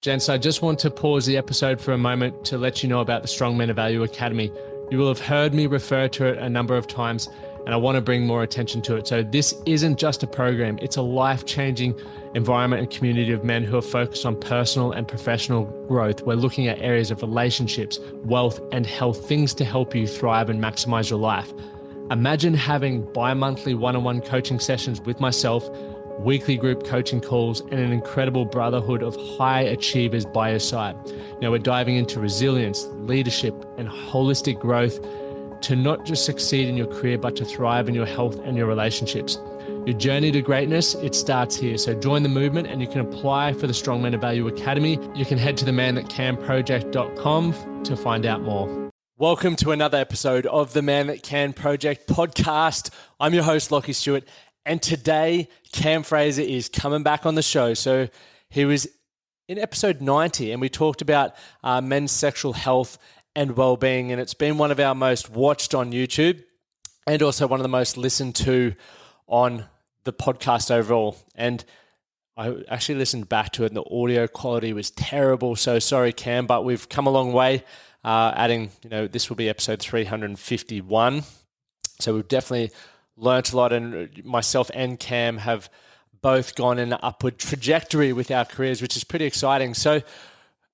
Gents, I just want to pause the episode for a moment to let you know about the Strong Men of Value Academy. You will have heard me refer to it a number of times, and I want to bring more attention to it. So this isn't just a program, it's a life-changing environment and community of men who are focused on personal and professional growth. We're looking at areas of relationships, wealth, and health, things to help you thrive and maximize your life. Imagine having bi-monthly one-on-one coaching sessions with myself, weekly group coaching calls, and an incredible brotherhood of high achievers by your side. Now we're diving into resilience, leadership, and holistic growth to not just succeed in your career, but to thrive in your health and your relationships. Your journey to greatness, it starts here. So join the movement and you can apply for the Strong Men of Value Academy. You can head to themanthatcanproject.com to find out more. Welcome to another episode of the Man That Can Project podcast. I'm your host, Lachlan Stuart. And today, Cam Fraser is coming back on the show. So he was in episode 90 and we talked about men's sexual health and well-being. And it's been one of our most watched on YouTube and also one of the most listened to on the podcast overall. And I actually listened back to it and the audio quality was terrible. So sorry, Cam, but we've come a long way. Adding, this will be episode 351. So we've definitely learnt a lot, and myself and Cam have both gone in an upward trajectory with our careers, which is pretty exciting. So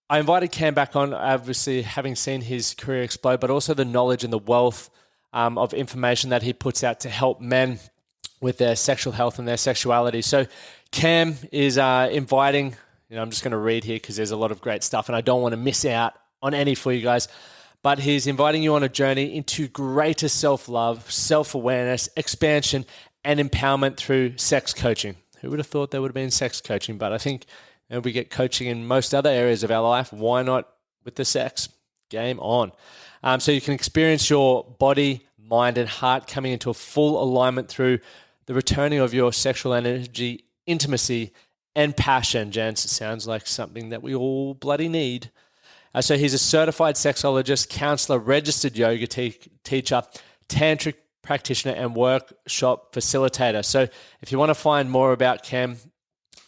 I invited Cam back on, obviously having seen his career explode, but also the knowledge and the wealth of information that he puts out to help men with their sexual health and their sexuality. So Cam is inviting, I'm just going to read here because there's a lot of great stuff and I don't want to miss out on any for you guys. But he's inviting you on a journey into greater self-love, self-awareness, expansion, and empowerment through sex coaching. Who would have thought there would have been sex coaching? But I think we get coaching in most other areas of our life. Why not with the sex? Game on. So you can experience your body, mind, and heart coming into a full alignment through the returning of your sexual energy, intimacy, and passion. Gents, it sounds like something that we all bloody need. So he's a certified sexologist, counselor, registered yoga teacher, tantric practitioner, and workshop facilitator. So if you want to find more about Cam,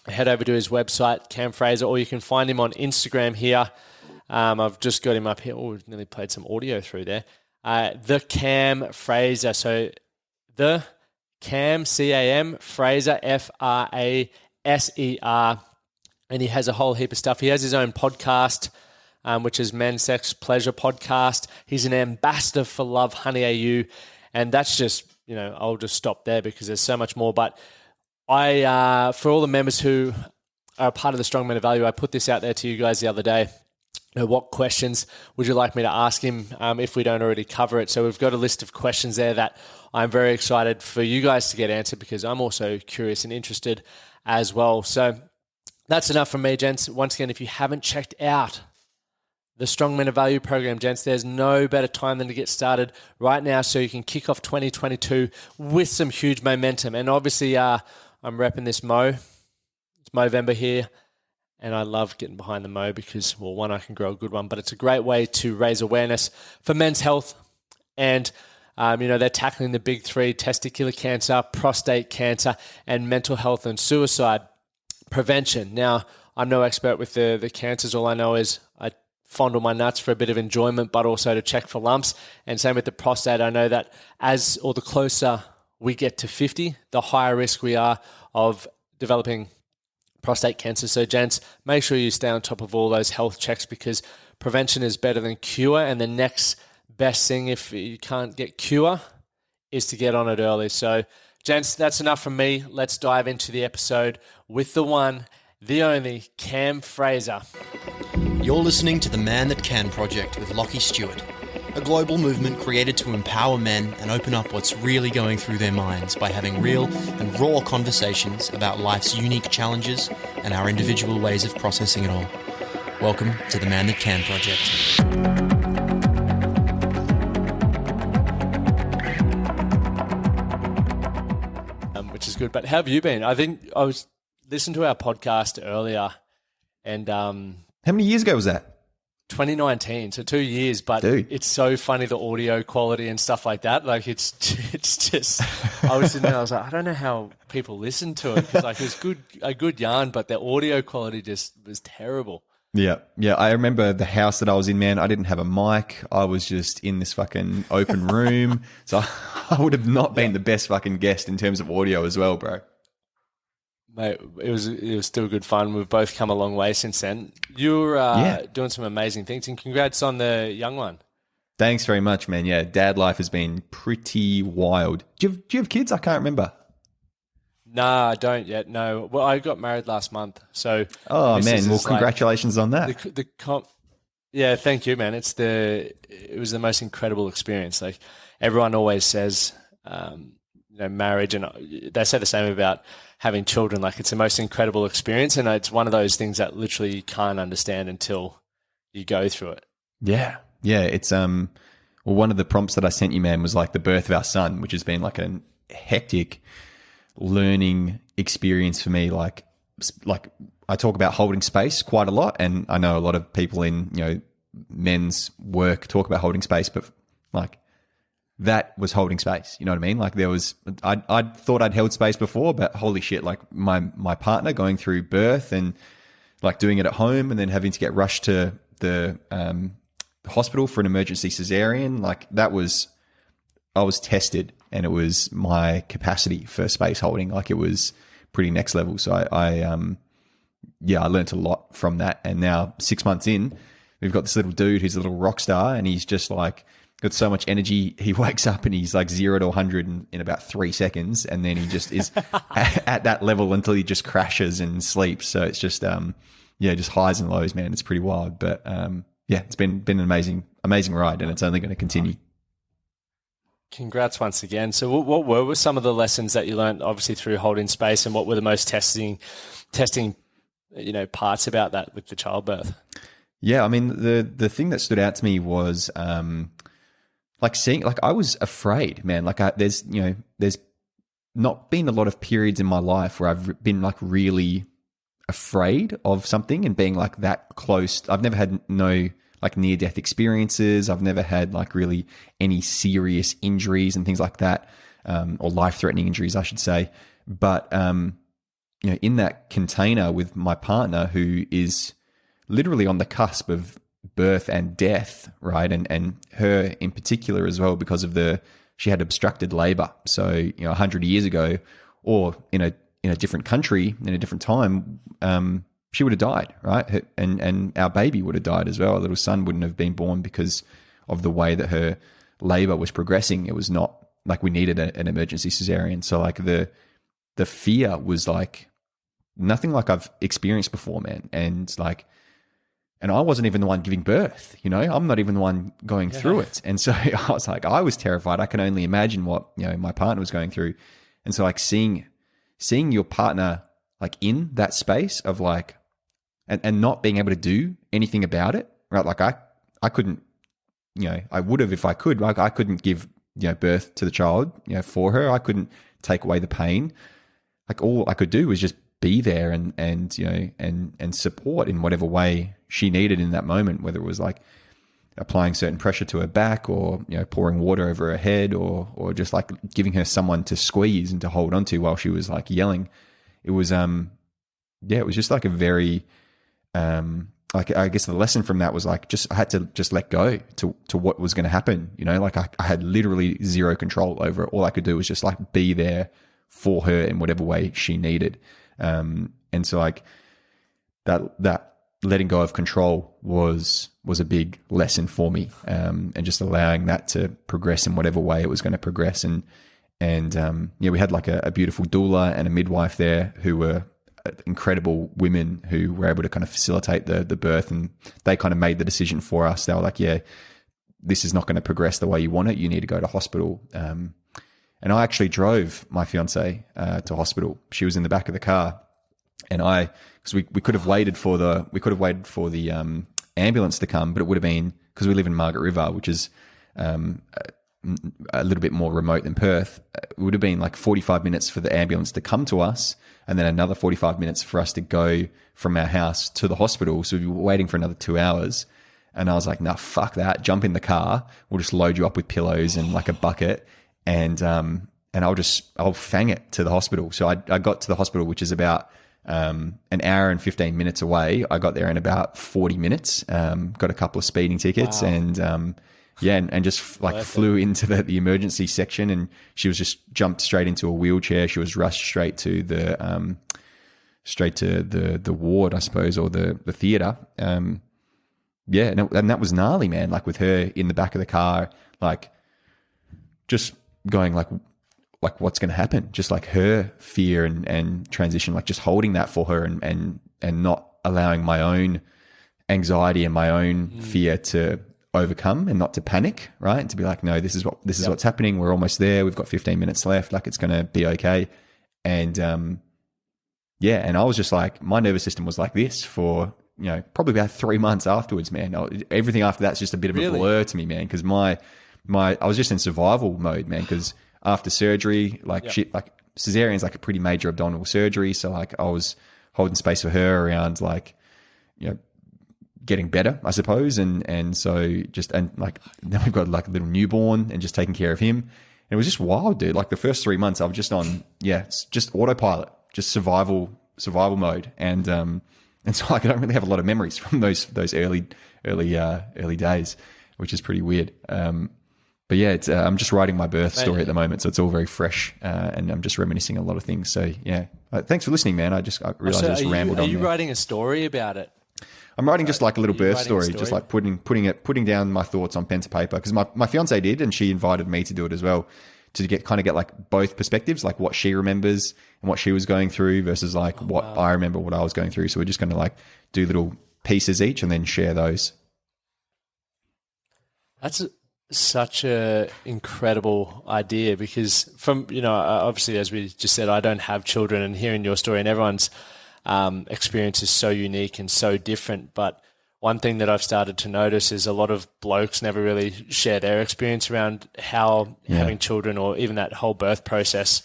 head over to his website, Cam Fraser, or you can find him on Instagram here. I've just got him up here. Oh, nearly played some audio through there. The Cam Fraser. So the Cam, C-A-M, Fraser, F-R-A-S-E-R. And he has a whole heap of stuff. He has his own podcast, which is Men's Sex Pleasure Podcast. He's an ambassador for Love Honey AU. And that's just, I'll just stop there because there's so much more. But I, for all the members who are a part of the Strong Men of Value, I put this out there to you guys the other day. What questions would you like me to ask him if we don't already cover it? So we've got a list of questions there that I'm very excited for you guys to get answered because I'm also curious and interested as well. So that's enough from me, gents. Once again, if you haven't checked out the Strong Men of Value program, gents, there's no better time than to get started right now so you can kick off 2022 with some huge momentum. And obviously, I'm repping this Mo. It's Movember here, and I love getting behind the Mo because, well, one, I can grow a good one, but it's a great way to raise awareness for men's health. And, they're tackling the big three: testicular cancer, prostate cancer, and mental health and suicide prevention. Now, I'm no expert with the cancers. All I know is I fondle my nuts for a bit of enjoyment, but also to check for lumps. And same with the prostate. I know that the closer we get to 50, the higher risk we are of developing prostate cancer. So gents, make sure you stay on top of all those health checks because prevention is better than cure. And the next best thing, if you can't get cure, is to get on it early. So gents, that's enough from me. Let's dive into the episode with the one, the only, Cam Fraser. You're listening to the Man That Can Project with Lachlan Stuart, a global movement created to empower men and open up what's really going through their minds by having real and raw conversations about life's unique challenges and our individual ways of processing it all. Welcome to the Man That Can Project. Which is good. But how have you been? I think I was listening to our podcast earlier and how many years ago was that? 2019, so 2 years, but Dude. It's so funny, the audio quality and stuff like that. Like it's just, I was sitting there, I was like, I don't know how people listen to it because like it's a good yarn, but the audio quality just was terrible. Yeah. Yeah. I remember the house that I was in, man. I didn't have a mic. I was just in this fucking open room. So I would have not been the best fucking guest in terms of audio as well, bro. Mate, it was still good fun. We've both come a long way since then. You're doing some amazing things, and congrats on the young one. Thanks very much, man. Yeah, dad life has been pretty wild. Do you have kids? I can't remember. Nah, I don't yet. No. Well, I got married last month, so. Oh man! Well, congratulations on that. Yeah, thank you, man. It was the most incredible experience. Like everyone always says, marriage, and they say the same about having children. Like it's the most incredible experience, and it's one of those things that literally you can't understand until you go through it. Yeah, yeah. It's well, one of the prompts that I sent you, man, was like the birth of our son, which has been like a hectic learning experience for me. Like I talk about holding space quite a lot, and I know a lot of people in men's work talk about holding space, but like that was holding space. You know what I mean? Like I thought I'd held space before, but holy shit! Like my partner going through birth and like doing it at home, and then having to get rushed to the hospital for an emergency cesarean. Like I was tested. And it was my capacity for space holding. Like it was pretty next level. So I learned a lot from that. And now 6 months in, we've got this little dude who's a little rock star, and he's just like got so much energy. He wakes up and he's like 0 to 100 in about 3 seconds. And then he just is at that level until he just crashes and sleeps. So it's just, just highs and lows, man. It's pretty wild. But it's been an amazing ride, and it's only going to continue. Congrats once again. So what were some of the lessons that you learned, obviously through holding space, and what were the most testing, parts about that with the childbirth? Yeah, I mean, the thing that stood out to me was seeing, like I was afraid, man. Like there's not been a lot of periods in my life where I've been like really afraid of something and being like that close. I've never had like near-death experiences. I've never had like really any serious injuries and things like that, or life-threatening injuries, I should say. But, in that container with my partner, who is literally on the cusp of birth and death, right? And her in particular as well, because of she had obstructed labor. So, 100 years ago, or in a different country, in a different time, she would have died, right? And our baby would have died as well. Our little son wouldn't have been born because of the way that her labor was progressing. It was not like we needed an emergency cesarean. So like the fear was like nothing like I've experienced before, man. And I wasn't even the one giving birth, I'm not even the one going through it. And so I was like, I was terrified. I can only imagine what, my partner was going through. And so like seeing your partner like in that space of like, and not being able to do anything about it, right? Like I couldn't, I would have if I could. Like I couldn't give, birth to the child, for her. I couldn't take away the pain. Like all I could do was just be there and support in whatever way she needed in that moment, whether it was like applying certain pressure to her back, or pouring water over her head, or just like giving her someone to squeeze and to hold onto while she was like yelling. It was it was just like a very like I guess the lesson from that was like I had to just let go to what was going to happen. Like I had literally zero control over it. All I could do was just like be there for her in whatever way she needed. And so like that letting go of control was a big lesson for me. And just allowing that to progress in whatever way it was going to progress. And we had like a beautiful doula and a midwife there who were incredible women who were able to kind of facilitate the birth, and they kind of made the decision for us. They were like, yeah, this is not going to progress the way you want it. You need to go to hospital. And I actually drove my fiance to hospital. She was in the back of the car, and because we could have waited for the ambulance to come, but it would have been, because we live in Margaret River, which is a little bit more remote than Perth. It would have been like 45 minutes for the ambulance to come to us, and then another 45 minutes for us to go from our house to the hospital. So we were waiting for another 2 hours. And I was like, nah, fuck that. Jump in the car. We'll just load you up with pillows and like a bucket. And I'll fang it to the hospital. So I got to the hospital, which is about an hour and 15 minutes away. I got there in about 40 minutes, got a couple of speeding tickets. Wow. And just like flew into the emergency section, and she was just jumped straight into a wheelchair. She was rushed straight to the ward, I suppose, or the theater. And that was gnarly, man. Like with her in the back of the car, like just going like what's going to happen? Just like her fear and transition, like just holding that for her and not allowing my own anxiety and my own fear to overcome and not to panic, right? And to be like, no, this is what's happening. We're almost there. We've got 15 minutes left. Like it's going to be okay. And and I was just like, my nervous system was like this for, probably about 3 months afterwards, man. Everything after that's just a bit of a blur to me, man. Cause I was just in survival mode, man. Cause after surgery, cesarean is like a pretty major abdominal surgery. So like I was holding space for her around like, getting better, I suppose. And so now we've got like a little newborn and just taking care of him. And it was just wild, dude. Like the first 3 months I was just on, just autopilot, just survival mode. And so like, I don't really have a lot of memories from those early days, which is pretty weird. But yeah, it's, I'm just writing my birth story at the moment. So it's all very fresh. And I'm just reminiscing a lot of things. So yeah, thanks for listening, man. I realized I just rambled on. Are you writing a story about it? I'm writing just like a little birth story, just like putting down my thoughts on pen to paper. Because my fiance did, and she invited me to do it as well, to get like both perspectives, like what she remembers and what she was going through versus like what I remember, what I was going through. So we're just going to like do little pieces each and then share those. That's such a incredible idea, because from, obviously, as we just said, I don't have children, and hearing your story, and everyone's experience is so unique and so different. But one thing that I've started to notice is a lot of blokes never really share their experience around how having children, or even that whole birth process,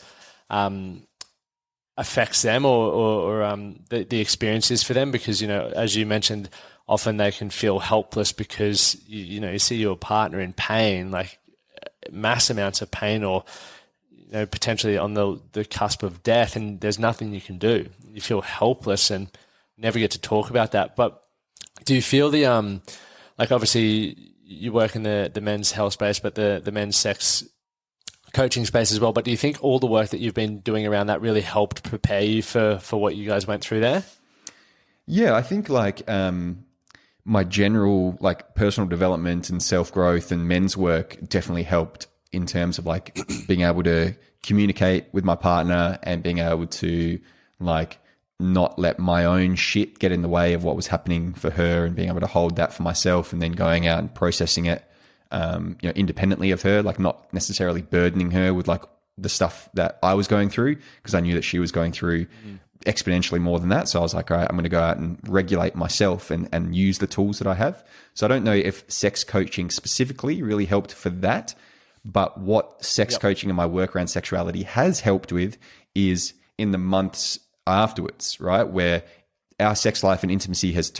affects them or the experiences for them. Because, as you mentioned, often they can feel helpless because, you see your partner in pain, like mass amounts of pain, or potentially on the cusp of death, and there's nothing you can do. You feel helpless and never get to talk about that. But do you feel the like obviously you work in the men's health space, but the men's sex coaching space as well. But do you think all the work that you've been doing around that really helped prepare you for what you guys went through there? Yeah, I think like my general like personal development and self-growth and men's work definitely helped in terms of like being able to communicate with my partner and being able to like not let my own shit get in the way of what was happening for her, and being able to hold that for myself, and then going out and processing it, independently of her, like not necessarily burdening her with like the stuff that I was going through, because I knew that she was going through exponentially more than that. So I was like, all right, I'm going to go out and regulate myself and use the tools that I have. So I don't know if sex coaching specifically really helped for that, but what sex coaching and my work around sexuality has helped with is in the months afterwards, right? Where our sex life and intimacy has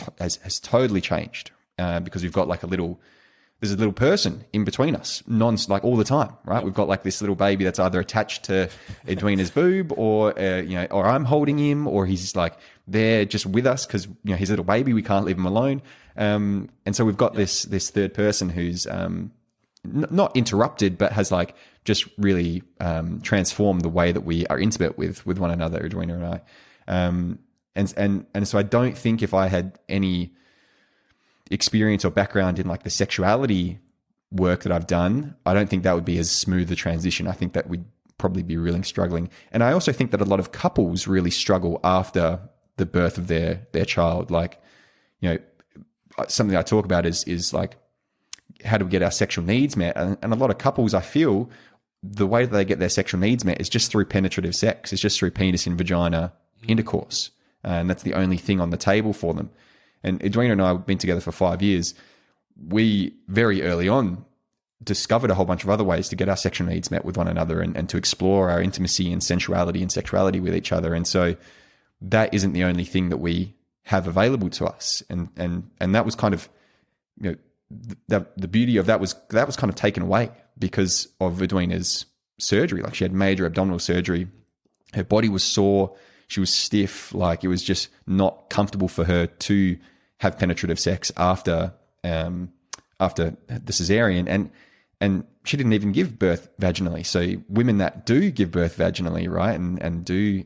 totally changed, because we've got like there's a little person in between us, like all the time, right? We've got like this little baby that's either attached to Edwina's boob, or or I'm holding him, or he's like there just with us because he's a little baby. We can't leave him alone, and so we've got this third person who's not interrupted, but has like just really transformed the way that we are intimate with one another, Edwina and I. And so I don't think if I had any experience or background in like the sexuality work that I've done, I don't think that would be as smooth a transition. I think that we'd probably be really struggling. And I also think that a lot of couples really struggle after the birth of their child. Like, something I talk about is like, how do we get our sexual needs met? And a lot of couples, I feel, the way that they get their sexual needs met is just through penetrative sex. It's just through penis and vagina intercourse. And that's the only thing on the table for them. And Edwina and I have been together for 5 years. We very early on discovered a whole bunch of other ways to get our sexual needs met with one another, and to explore our intimacy and sensuality and sexuality with each other. And so that isn't the only thing that we have available to us. And that was kind of, the beauty of that was kind of taken away because of Edwina's surgery. Like, she had major abdominal surgery. Her body was sore. she was stiff. Like it was just not comfortable for her to have penetrative sex after the cesarean, and she didn't even give birth vaginally. So women that do give birth vaginally, right, and do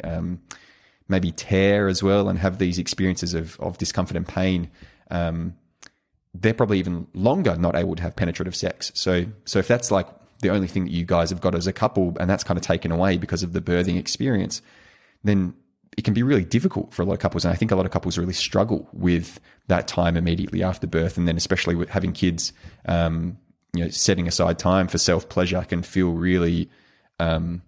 maybe tear as well and have these experiences of discomfort and pain, they're probably even longer not able to have penetrative sex. So if that's like the only thing that you guys have got as a couple, and that's kind of taken away because of the birthing experience, then it can be really difficult for a lot of couples. And I think a lot of couples really struggle with that time immediately after birth. And then especially with having kids, setting aside time for self-pleasure can feel really, not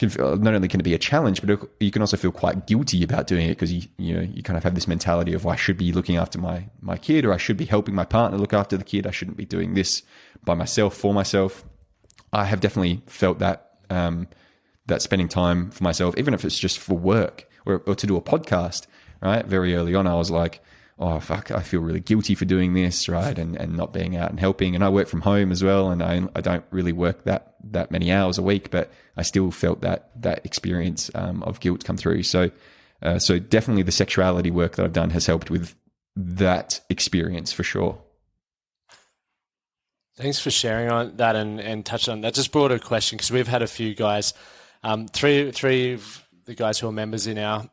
only can it be a challenge, but you can also feel quite guilty about doing it because you kind of have this mentality of, well, I should be looking after my kid, or I should be helping my partner look after the kid. I shouldn't be doing this by myself, for myself. I have definitely felt that, that spending time for myself, even if it's just for work or to do a podcast, right? Very early on, I was like, oh, fuck, I feel really guilty for doing this, right? And not being out and helping. And I work from home as well. And I don't really work that many hours a week, but I still felt that experience of guilt come through. So definitely the sexuality work that I've done has helped with that experience for sure. Thanks for sharing on that and touched on that. Just brought a question because we've had a few guys, three of the guys who are members in our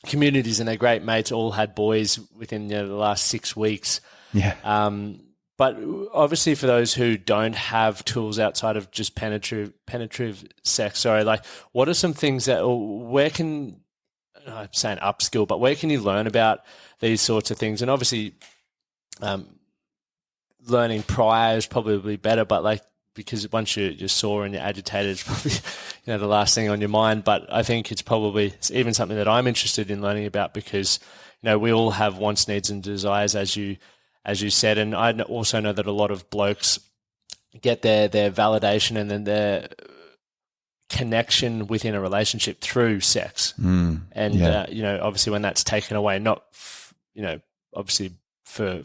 communities, and they're great mates, all had boys within the last 6 weeks. Yeah. But obviously for those who don't have tools outside of just penetrative sex, like what are some things that, or where can, I'm saying upskill, but where can you learn about these sorts of things? And obviously, learning prior is probably better, but like, because once you're sore and you're agitated, it's probably, the last thing on your mind. But I think it's even something that I'm interested in learning about because, we all have wants, needs and desires, as you said. And I also know that a lot of blokes get their validation and then their connection within a relationship through sex. And, obviously when that's taken away, not, obviously for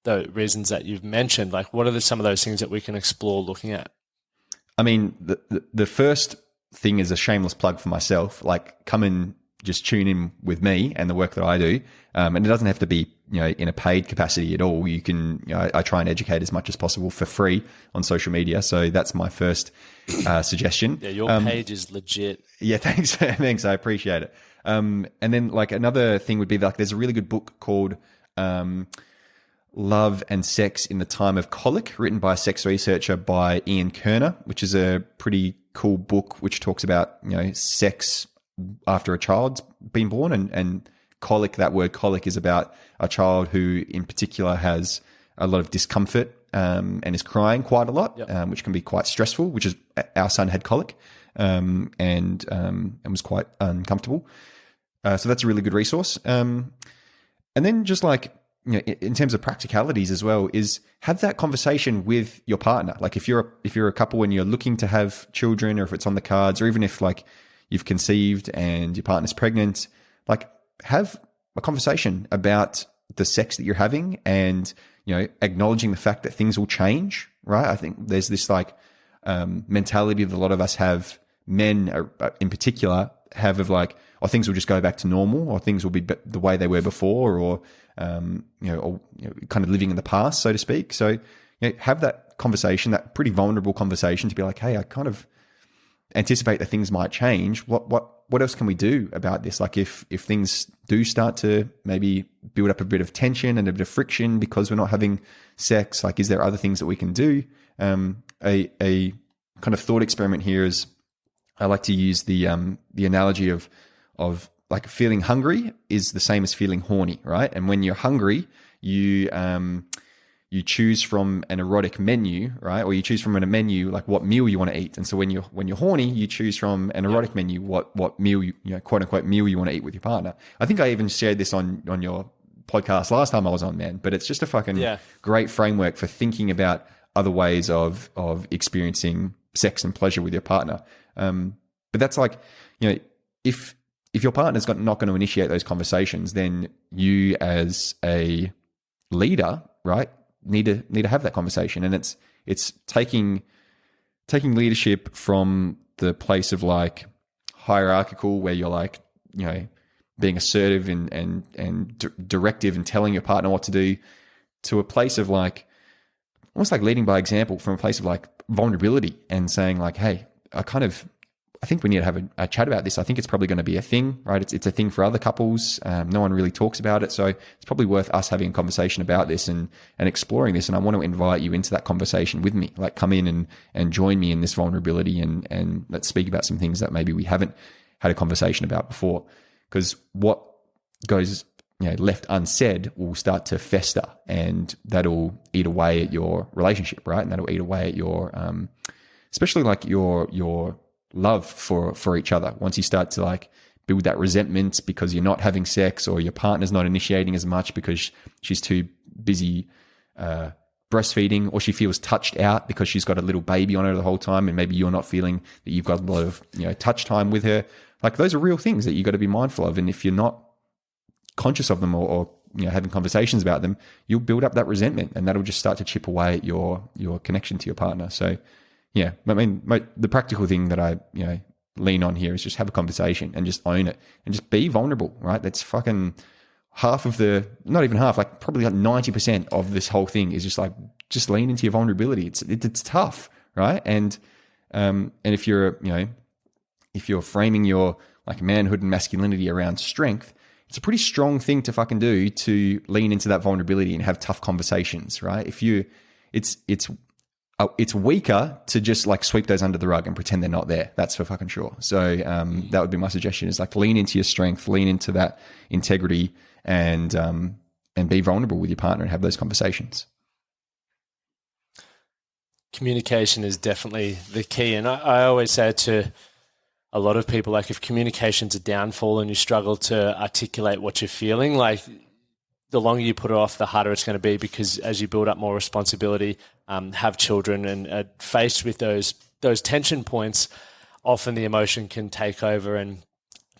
the reasons that you've mentioned, like what are some of those things that we can explore looking at? I mean, the first thing is a shameless plug for myself. Like, come and just tune in with me and the work that I do. And it doesn't have to be, in a paid capacity at all. You can, I try and educate as much as possible for free on social media. So that's my first suggestion. Yeah, your page is legit. Yeah, thanks. Thanks. I appreciate it. And then like another thing would be like, there's a really good book called, Love and Sex in the Time of Colic, written by a sex researcher by Ian Kerner, which is a pretty cool book which talks about, sex after a child's been born and colic. That word colic is about a child who in particular has a lot of discomfort and is crying quite a lot, which can be quite stressful, which is our son had colic and was quite uncomfortable. So that's a really good resource. And then just like, in terms of practicalities as well, is have that conversation with your partner. Like if you're a couple and you're looking to have children, or if it's on the cards, or even if like you've conceived and your partner's pregnant, like have a conversation about the sex that you're having and, acknowledging the fact that things will change, right? I think there's this like mentality that a lot of us have, men in particular, have of like, or things will just go back to normal, or things will be the way they were before, or kind of living in the past, so to speak. So, have that conversation, that pretty vulnerable conversation, to be like, hey, I kind of anticipate that things might change. What else can we do about this? Like, if things do start to maybe build up a bit of tension and a bit of friction because we're not having sex, like, is there other things that we can do? A kind of thought experiment here is, I like to use the analogy of like feeling hungry is the same as feeling horny, right? And when you're hungry, you choose from an erotic menu, right? Or you choose from a menu like what meal you want to eat. And so when you're horny, you choose from an erotic menu what meal quote unquote meal you want to eat with your partner. I think I even shared this on your podcast last time I was on, man. But it's just a fucking great framework for thinking about other ways of experiencing sex and pleasure with your partner. But that's like, if your partner's not going to initiate those conversations, then you as a leader, right, need to have that conversation. And it's taking leadership from the place of like hierarchical where you're like, you know, being assertive and directive and telling your partner what to do, to a place of like, almost like leading by example, from a place of like vulnerability and saying like, hey, I think we need to have a chat about this. I think it's probably going to be a thing, right? It's a thing for other couples. No one really talks about it. So it's probably worth us having a conversation about this and exploring this. And I want to invite you into that conversation with me. Like, come in and join me in this vulnerability and let's speak about some things that maybe we haven't had a conversation about before. Because what goes, you know, left unsaid will start to fester, and that'll eat away at your relationship, right? And that'll eat away at your, especially like your love for each other. Once you start to like build that resentment because you're not having sex, or your partner's not initiating as much because she's too busy breastfeeding, or she feels touched out because she's got a little baby on her the whole time, and maybe you're not feeling that you've got a lot of, you know, touch time with her. Like, those are real things that you got to be mindful of. And if you're not conscious of them or you know, having conversations about them, you'll build up that resentment, and that'll just start to chip away at your connection to your partner. So yeah, I mean, the practical thing that I, you know, lean on here is just have a conversation and just own it and just be vulnerable, right? That's fucking half of the, not even half, like probably like 90% of this whole thing is just like, just lean into your vulnerability. It's tough, right? And if you're, you know, if you're framing your like manhood and masculinity around strength, it's a pretty strong thing to fucking do, to lean into that vulnerability and have tough conversations, right? If you, it's weaker to just like sweep those under the rug and pretend they're not there. That's for fucking sure. So that would be my suggestion, is like lean into your strength, lean into that integrity, and be vulnerable with your partner and have those conversations. Communication is definitely the key. And I always say to a lot of people, like, if communication's a downfall and you struggle to articulate what you're feeling, like, the longer you put it off, the harder it's going to be, because as you build up more responsibility, have children, and are faced with those tension points, often the emotion can take over and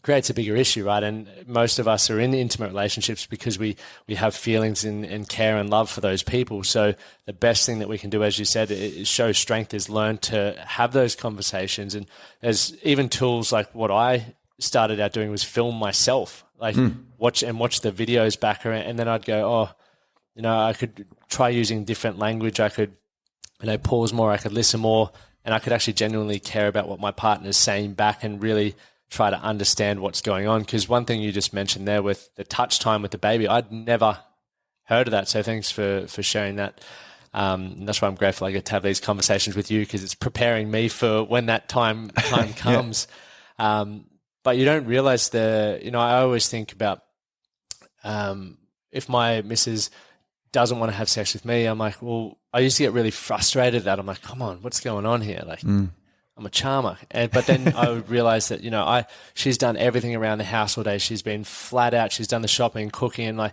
creates a bigger issue, right? And most of us are in intimate relationships because we have feelings and care and love for those people. So the best thing that we can do, as you said, is show strength, is learn to have those conversations. And there's even tools like what I started out doing was film myself, like watch the videos back, and then I'd go, oh, you know, I could try using different language. I could, you know, pause more. I could listen more, and I could actually genuinely care about what my partner's saying back and really try to understand what's going on. Because one thing you just mentioned there with the touch time with the baby, I'd never heard of that. So thanks for sharing that. And that's why I'm grateful I get to have these conversations with you, because it's preparing me for when that time comes. Yeah. But you don't realize I always think about if my missus doesn't want to have sex with me, I'm like, well, I used to get really frustrated at that. I'm like, come on, what's going on here? Like, I'm a charmer. But then I would realize that, you know, she's done everything around the house all day. She's been flat out. She's done the shopping, cooking, and like,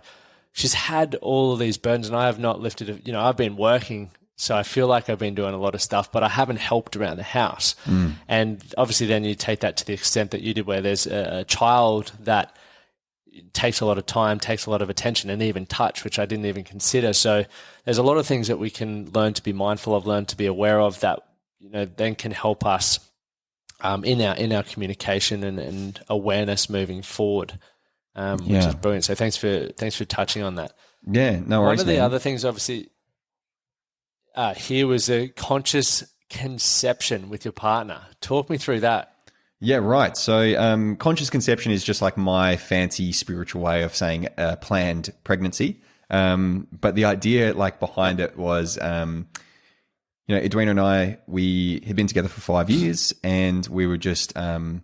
she's had all of these burdens, and I have not lifted it. You know, I've been working, so I feel like I've been doing a lot of stuff, but I haven't helped around the house. And obviously then you take that to the extent that you did, where there's a child that takes a lot of time, takes a lot of attention, and even touch, which I didn't even consider. So there's a lot of things that we can learn to be mindful of, learn to be aware of, that, you know, then can help us in our communication and awareness moving forward, which is brilliant. So thanks for touching on that. Yeah, no worries. One of the other things, obviously, here was a conscious conception with your partner. Talk me through that. Yeah, right. So conscious conception is just like my fancy spiritual way of saying planned pregnancy. But the idea like behind it was, you know, Edwina and I, we had been together for 5 years, and we were just, you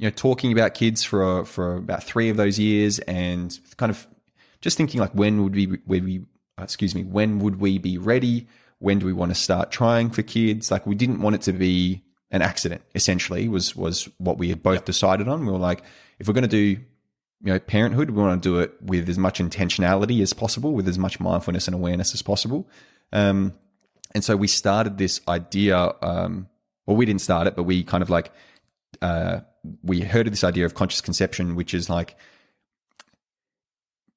know, talking about kids for about 3 of those years, and kind of just thinking like, when would we be ready? When do we want to start trying for kids? Like, we didn't want it to be an accident, essentially, was what we had both decided on. We were like, if we're going to do, you know, parenthood, we want to do it with as much intentionality as possible, with as much mindfulness and awareness as possible. And so we started this idea, well, we didn't start it, but we kind of like, we heard of this idea of conscious conception, which is like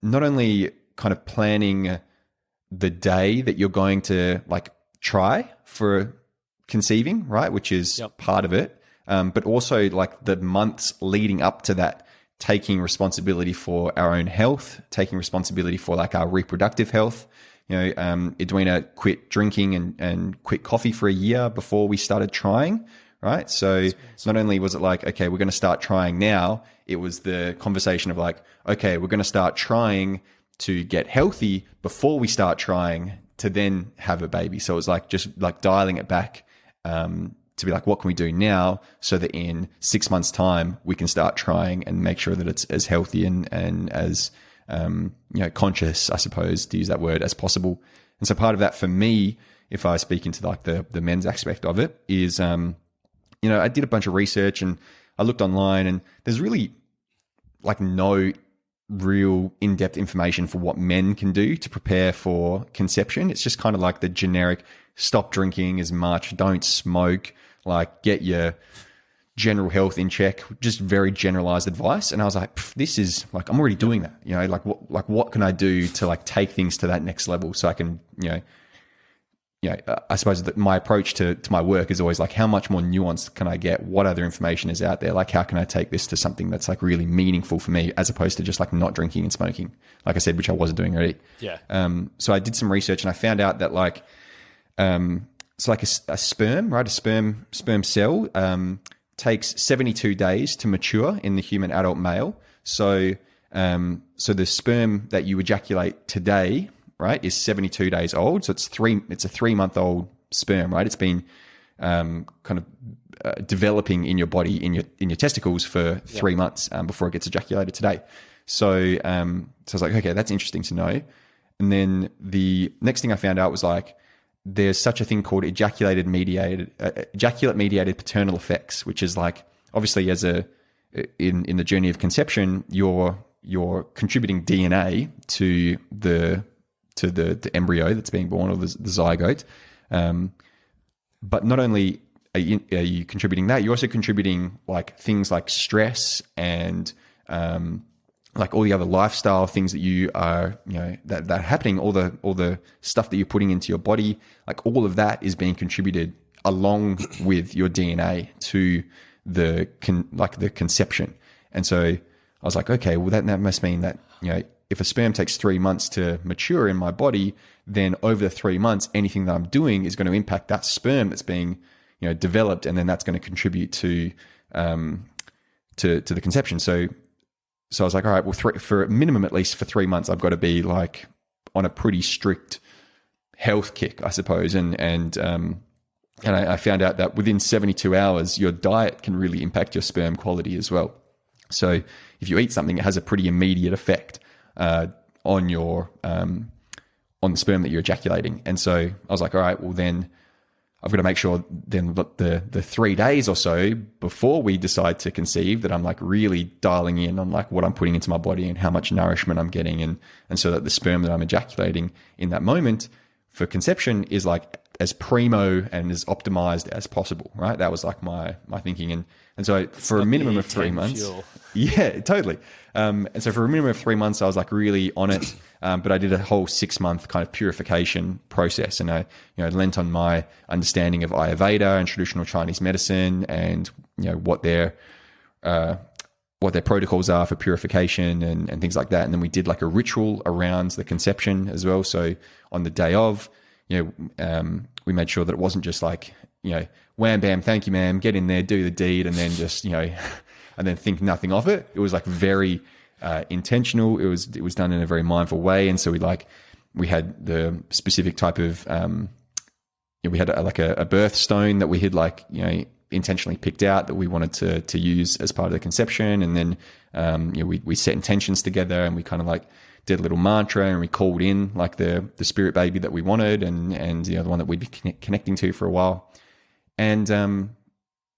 not only kind of planning the day that you're going to like try for conceiving, right, which is part of it, but also like the months leading up to that, taking responsibility for our own health, taking responsibility for like our reproductive health. Edwina quit drinking and quit coffee for a year before we started trying, right? So not only was it like, okay, we're going to start trying now, it was the conversation of like, okay, we're going to start trying to get healthy before we start trying to then have a baby. So it was like just like dialing it back to be like, what can we do now so that in 6 months' time we can start trying and make sure that it's as healthy and as conscious, I suppose, to use that word, as possible. And so part of that for me, if I speak into like the men's aspect of it, is I did a bunch of research and I looked online, and there's really like no real in-depth information for what men can do to prepare for conception. It's just kind of like the generic stop drinking as much, don't smoke, like get your general health in check, just very generalized advice. And I was like, this is like, I'm already doing that, what can I do to like take things to that next level so I can, I suppose that my approach to my work is always like, how much more nuanced can I get? What other information is out there? Like, how can I take this to something that's like really meaningful for me, as opposed to just like not drinking and smoking, like I said, which I wasn't doing already. Yeah. So I did some research and I found out that like, it's like a sperm, right? A sperm cell, takes 72 days to mature in the human adult male. So the sperm that you ejaculate today, right, is 72 days old. So it's a 3-month-old sperm, right? It's been developing in your body, in your testicles for 3 months before it gets ejaculated today. So I was like, okay, that's interesting to know. And then the next thing I found out was like, there's such a thing called ejaculate-mediated paternal effects, which is like, obviously in the journey of conception, you're contributing DNA to the embryo that's being born, or the zygote. But not only are you contributing that, you're also contributing like things like stress and like all the other lifestyle things that you are, that are happening, all the stuff that you're putting into your body, like all of that is being contributed along with your DNA to the conception. And so I was like, okay, well that must mean that, if a sperm takes 3 months to mature in my body, then over the 3 months, anything that I'm doing is going to impact that sperm that's being, developed, and then that's going to contribute to the conception. So I was like, all right, well, for a minimum, at least for 3 months, I've got to be like on a pretty strict health kick, I suppose. And I found out that within 72 hours, your diet can really impact your sperm quality as well. So if you eat something, it has a pretty immediate effect on your on the sperm that you're ejaculating. And so I was like, all right, well then I've got to make sure then the 3 days or so before we decide to conceive that I'm like really dialing in on like what I'm putting into my body and how much nourishment I'm getting, and so that the sperm that I'm ejaculating in that moment for conception is like as primo and as optimized as possible, right? That was like my thinking. And so for a minimum of 3 months, fuel. Yeah, totally. And so for a minimum of 3 months, I was like really on it. But I did a whole 6 month kind of purification process, and I lent on my understanding of Ayurveda and traditional Chinese medicine, and what their protocols are for purification and things like that. And then we did like a ritual around the conception as well. So on the day of, we made sure that it wasn't just like, wham, bam, thank you, ma'am, get in there, do the deed, and then just, and then think nothing of it. It was like very intentional. It was done in a very mindful way. And so we had the specific type of, we had a birth stone that we had intentionally picked out that we wanted to use as part of the conception. And then, we set intentions together, and we kind of did a little mantra, and we called in like the spirit baby that we wanted, and the one that we'd be connecting to for a while. And,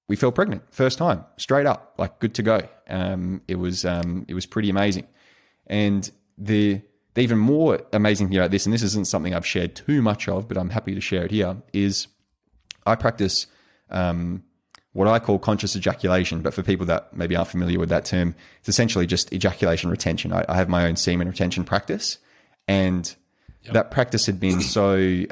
we fell pregnant first time, straight up, like good to go. It was pretty amazing. And the even more amazing thing about this, and this isn't something I've shared too much of, but I'm happy to share it here, is I practice what I call conscious ejaculation. But for people that maybe aren't familiar with that term, it's essentially just ejaculation retention. I have my own semen retention practice, and that practice had been so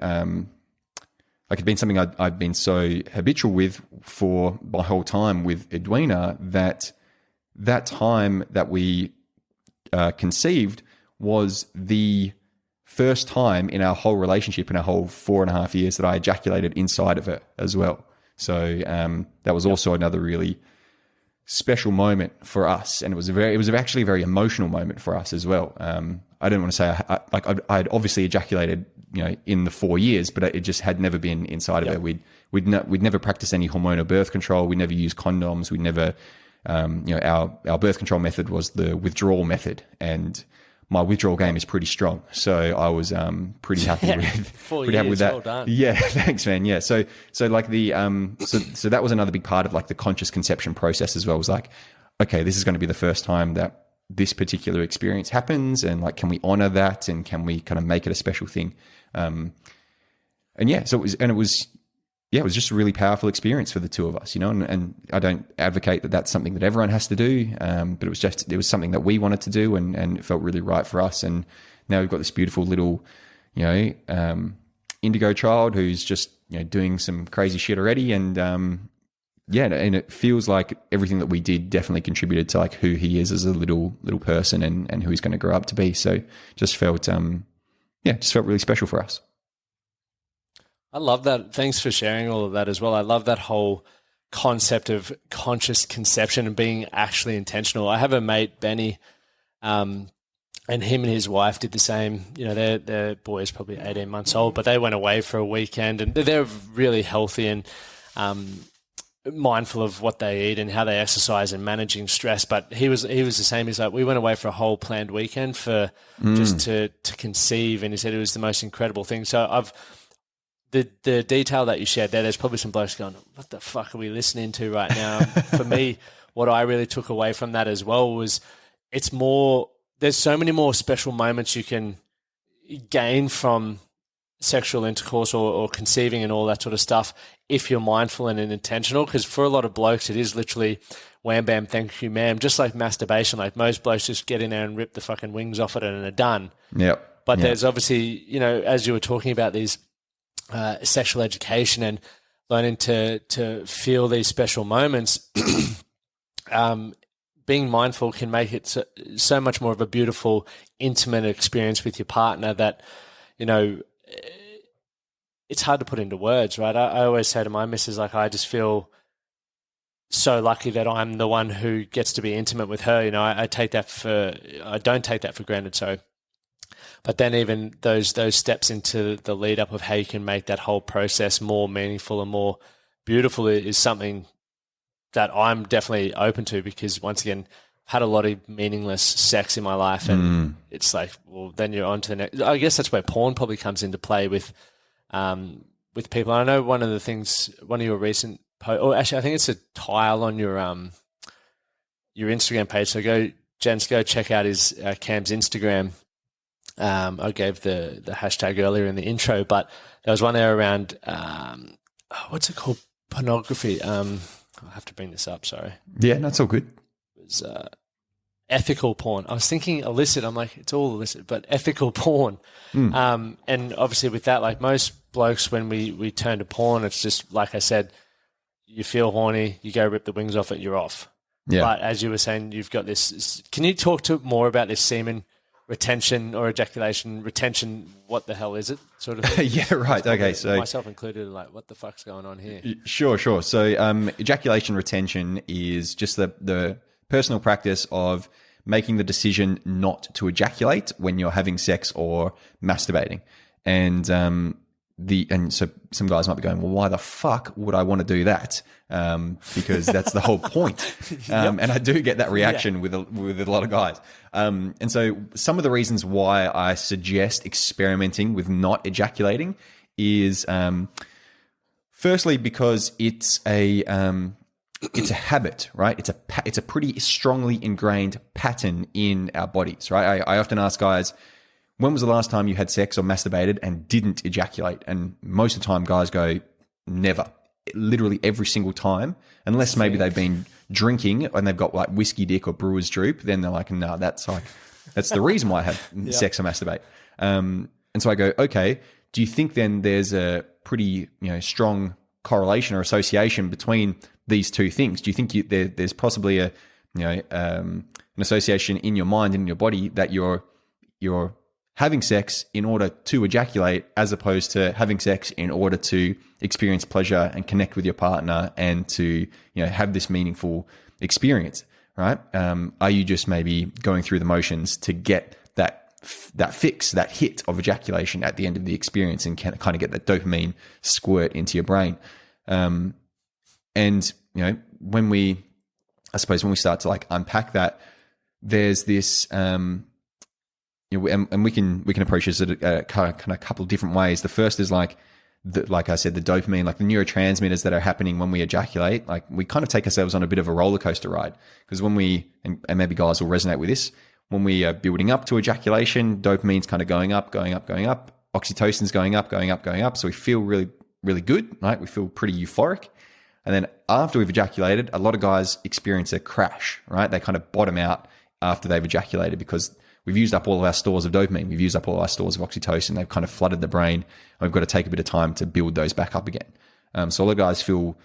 like, it'd been something I'd been so habitual with for my whole time with Edwina that time that we conceived was the first time in our whole relationship, in our whole 4.5 years, that I ejaculated inside of her as well. So that was also another really special moment for us, and it was actually a very emotional moment for us as well. I didn't want to say I'd obviously ejaculated, in the 4 years, but it just had never been inside of her. We'd never practiced any hormonal birth control. We never used condoms. We never, our birth control method was the withdrawal method, and my withdrawal game is pretty strong. So I was pretty happy with that. Well done. Yeah, thanks, man. Yeah, so like so that was another big part of like the conscious conception process as well. It was like, okay, this is going to be the first time that this particular experience happens, and like, can we honor that, and can we kind of make it a special thing? It was just a really powerful experience for the two of us, and I don't advocate that that's something that everyone has to do, but it was something that we wanted to do, and it felt really right for us. And now we've got this beautiful little, indigo child who's just, doing some crazy shit already. And, and it feels like everything that we did definitely contributed to like who he is as a little person and who he's going to grow up to be. So just felt really special for us. I love that. Thanks for sharing all of that as well. I love that whole concept of conscious conception and being actually intentional. I have a mate, Benny, and him and his wife did the same. Their boy is probably 18 months old, but they went away for a weekend, and they're really healthy and mindful of what they eat and how they exercise and managing stress. But he was the same. He's like, we went away for a whole planned weekend for just to conceive, and he said it was the most incredible thing. So the detail that you shared there's probably some blokes going, what the fuck are we listening to right now? For me, what I really took away from that as well was there's so many more special moments you can gain from sexual intercourse or conceiving and all that sort of stuff if you're mindful and intentional. Because for a lot of blokes, it is literally wham, bam, thank you, ma'am. Just like masturbation, like most blokes just get in there and rip the fucking wings off it and are done. Yep. But there's obviously, as you were talking about these sexual education and learning to feel these special moments, being mindful can make it so much more of a beautiful, intimate experience with your partner that, it's hard to put into words, right? I always say to my missus, like, I just feel so lucky that I'm the one who gets to be intimate with her. I don't take that for granted. So, but then even those steps into the lead up of how you can make that whole process more meaningful and more beautiful is something that I'm definitely open to, because once again, I've had a lot of meaningless sex in my life, and it's like, well, then you're on to the next. I guess that's where porn probably comes into play with people. I know one of your recent posts, or actually I think it's a tile on your Instagram page. So go check out his Cam's Instagram. I gave the hashtag earlier in the intro, but there was one there around what's it called? Pornography. I'll have to bring this up. Sorry. Yeah, that's all good. It was ethical porn. I was thinking illicit. I'm like, it's all illicit, but ethical porn. And obviously with that, like most blokes, when we turn to porn, it's just like I said, you feel horny, you go rip the wings off it, you're off. Yeah. But as you were saying, you've got this. Can you talk more about this semen retention or ejaculation retention? What the hell is it? Sort of thing? Yeah, right. Okay, so myself included, like, what the fuck's going on here? Sure. So ejaculation retention is just the personal practice of making the decision not to ejaculate when you're having sex or masturbating. And so some guys might be going, well, why the fuck would I want to do that? Because that's the whole point. And I do get that reaction with a lot of guys. And so some of the reasons why I suggest experimenting with not ejaculating is, firstly, because it's a habit, right? It's a pretty strongly ingrained pattern in our bodies, right? I often ask guys, when was the last time you had sex or masturbated and didn't ejaculate? And most of the time guys go, never. Literally every single time, unless maybe they've been drinking and they've got like whiskey dick or brewer's droop, then they're like, no, that's the reason why I have sex or masturbate. And so I go, okay, do you think then there's a pretty strong correlation or association between these two things? Do you think there's possibly an association in your mind and in your body that you're having sex in order to ejaculate, as opposed to having sex in order to experience pleasure and connect with your partner and to have this meaningful experience, right? Are you just maybe going through the motions to get that fix, that hit of ejaculation at the end of the experience, and kind of get that dopamine squirt into your brain? And when we start to like unpack that, there's this and we can approach this at a kind of a couple of different ways. The first is like I said, the dopamine, like the neurotransmitters that are happening when we ejaculate. Like we kind of take ourselves on a bit of a roller coaster ride, because when we, and maybe guys will resonate with this, when we are building up to ejaculation, dopamine's kind of going up, oxytocin's going up. So we feel really, really good, right? We feel pretty euphoric. And then after we've ejaculated, a lot of guys experience a crash, right? They kind of bottom out after they've ejaculated, because we've used up all of our stores of dopamine. We've used up all our stores of oxytocin. They've kind of flooded the brain, and we've got to take a bit of time to build those back up again. So a lot of guys feel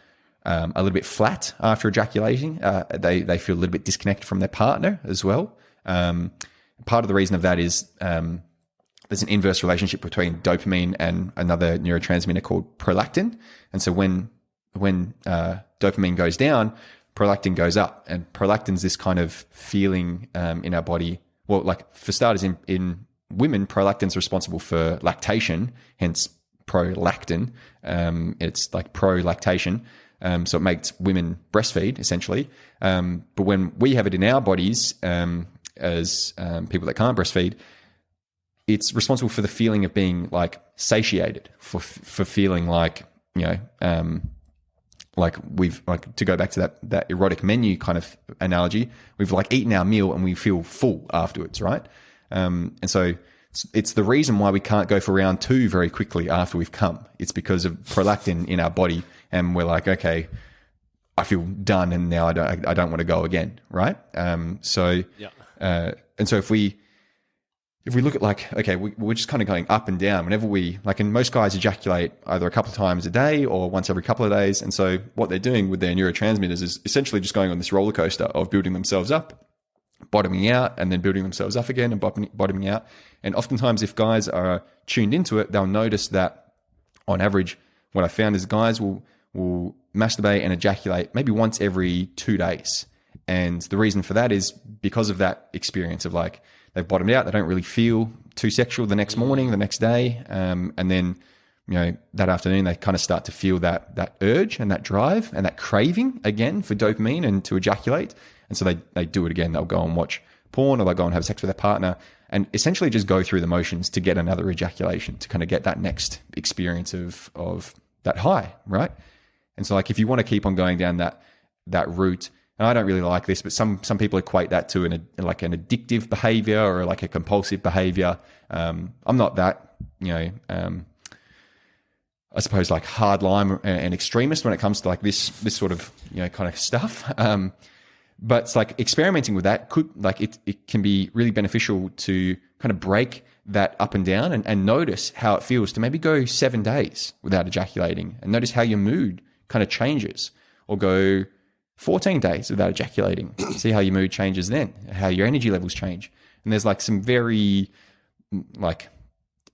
a little bit flat after ejaculating. They feel a little bit disconnected from their partner as well. Part of the reason of that is there's an inverse relationship between dopamine and another neurotransmitter called prolactin. And so when dopamine goes down, prolactin goes up. And prolactin's this kind of feeling in our body. Well, like for starters, in women, prolactin's responsible for lactation, hence prolactin. It's like pro-lactation. So it makes women breastfeed, essentially. But when we have it in our bodies, as people that can't breastfeed, it's responsible for the feeling of being like satiated, for feeling like, like we've, like, to go back to that erotic menu kind of analogy, we've like eaten our meal and we feel full afterwards, right? And so it's the reason why we can't go for round 2 very quickly after we've come. It's because of prolactin in our body, and we're like, okay, I feel done, and now I don't want to go again, right? And so if we look at like, okay, we're just kind of going up and down whenever we, like, and most guys ejaculate either a couple of times a day or once every couple of days. And so what they're doing with their neurotransmitters is essentially just going on this roller coaster of building themselves up, bottoming out, and then building themselves up again and bottoming out. And oftentimes if guys are tuned into it, they'll notice that on average, what I found is guys will masturbate and ejaculate maybe once every 2 days. And the reason for that is because of that experience of like, they've bottomed out. They don't really feel too sexual the next morning, the next day. And then, that afternoon, they kind of start to feel that urge and that drive and that craving again for dopamine and to ejaculate. And so they do it again. They'll go and watch porn, or they'll go and have sex with their partner, and essentially just go through the motions to get another ejaculation, to kind of get that next experience of that high, right? And so like, if you want to keep on going down that route, and I don't really like this, but some people equate that to an addictive behavior or like a compulsive behavior. I'm not that, I suppose like hardline and extremist when it comes to like this sort of, kind of stuff. But it's like experimenting with that it can be really beneficial to kind of break that up and down and notice how it feels to maybe go 7 days without ejaculating, and notice how your mood kind of changes, or go 14 days without ejaculating. See how your mood changes then, how your energy levels change. And there's like some very, like,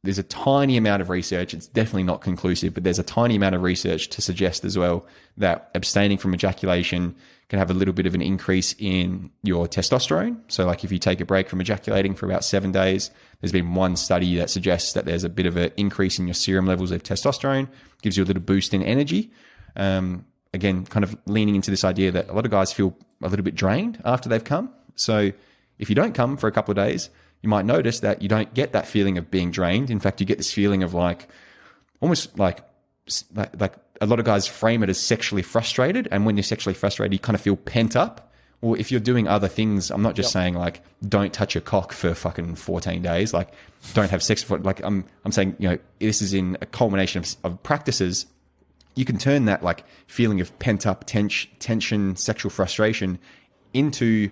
there's a tiny amount of research. It's definitely not conclusive, but there's a tiny amount of research to suggest as well that abstaining from ejaculation can have a little bit of an increase in your testosterone. So like if you take a break from ejaculating for about 7 days, there's been one study that suggests that there's a bit of an increase in your serum levels of testosterone, gives you a little boost in energy. Again, kind of leaning into this idea that a lot of guys feel a little bit drained after they've come. So if you don't come for a couple of days, you might notice that you don't get that feeling of being drained. In fact, you get this feeling of like, almost like a lot of guys frame it as sexually frustrated. And when you're sexually frustrated, you kind of feel pent up. Or if you're doing other things, I'm not just saying like, don't touch your cock for fucking 14 days. Like, don't have sex for, like, I'm saying, this is in a culmination of practices. You can turn that like feeling of pent up tension, sexual frustration into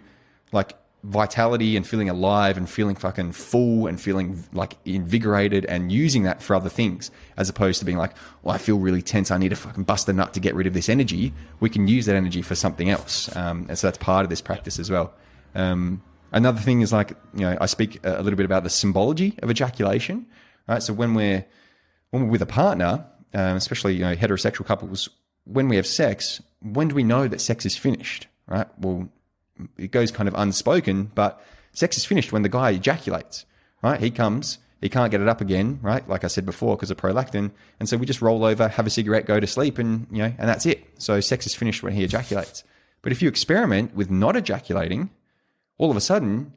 like vitality and feeling alive and feeling fucking full and feeling like invigorated and using that for other things, as opposed to being like, well, I feel really tense, I need to fucking bust a nut to get rid of this energy. We can use that energy for something else. And so that's part of this practice as well. Another thing is like, I speak a little bit about the symbology of ejaculation, right? So when we're with a partner, especially, heterosexual couples, when we have sex, when do we know that sex is finished, right? Well, it goes kind of unspoken, but sex is finished when the guy ejaculates, right? He comes, he can't get it up again, right? Like I said before, because of prolactin. And so we just roll over, have a cigarette, go to sleep, and, and that's it. So sex is finished when he ejaculates. But if you experiment with not ejaculating, all of a sudden,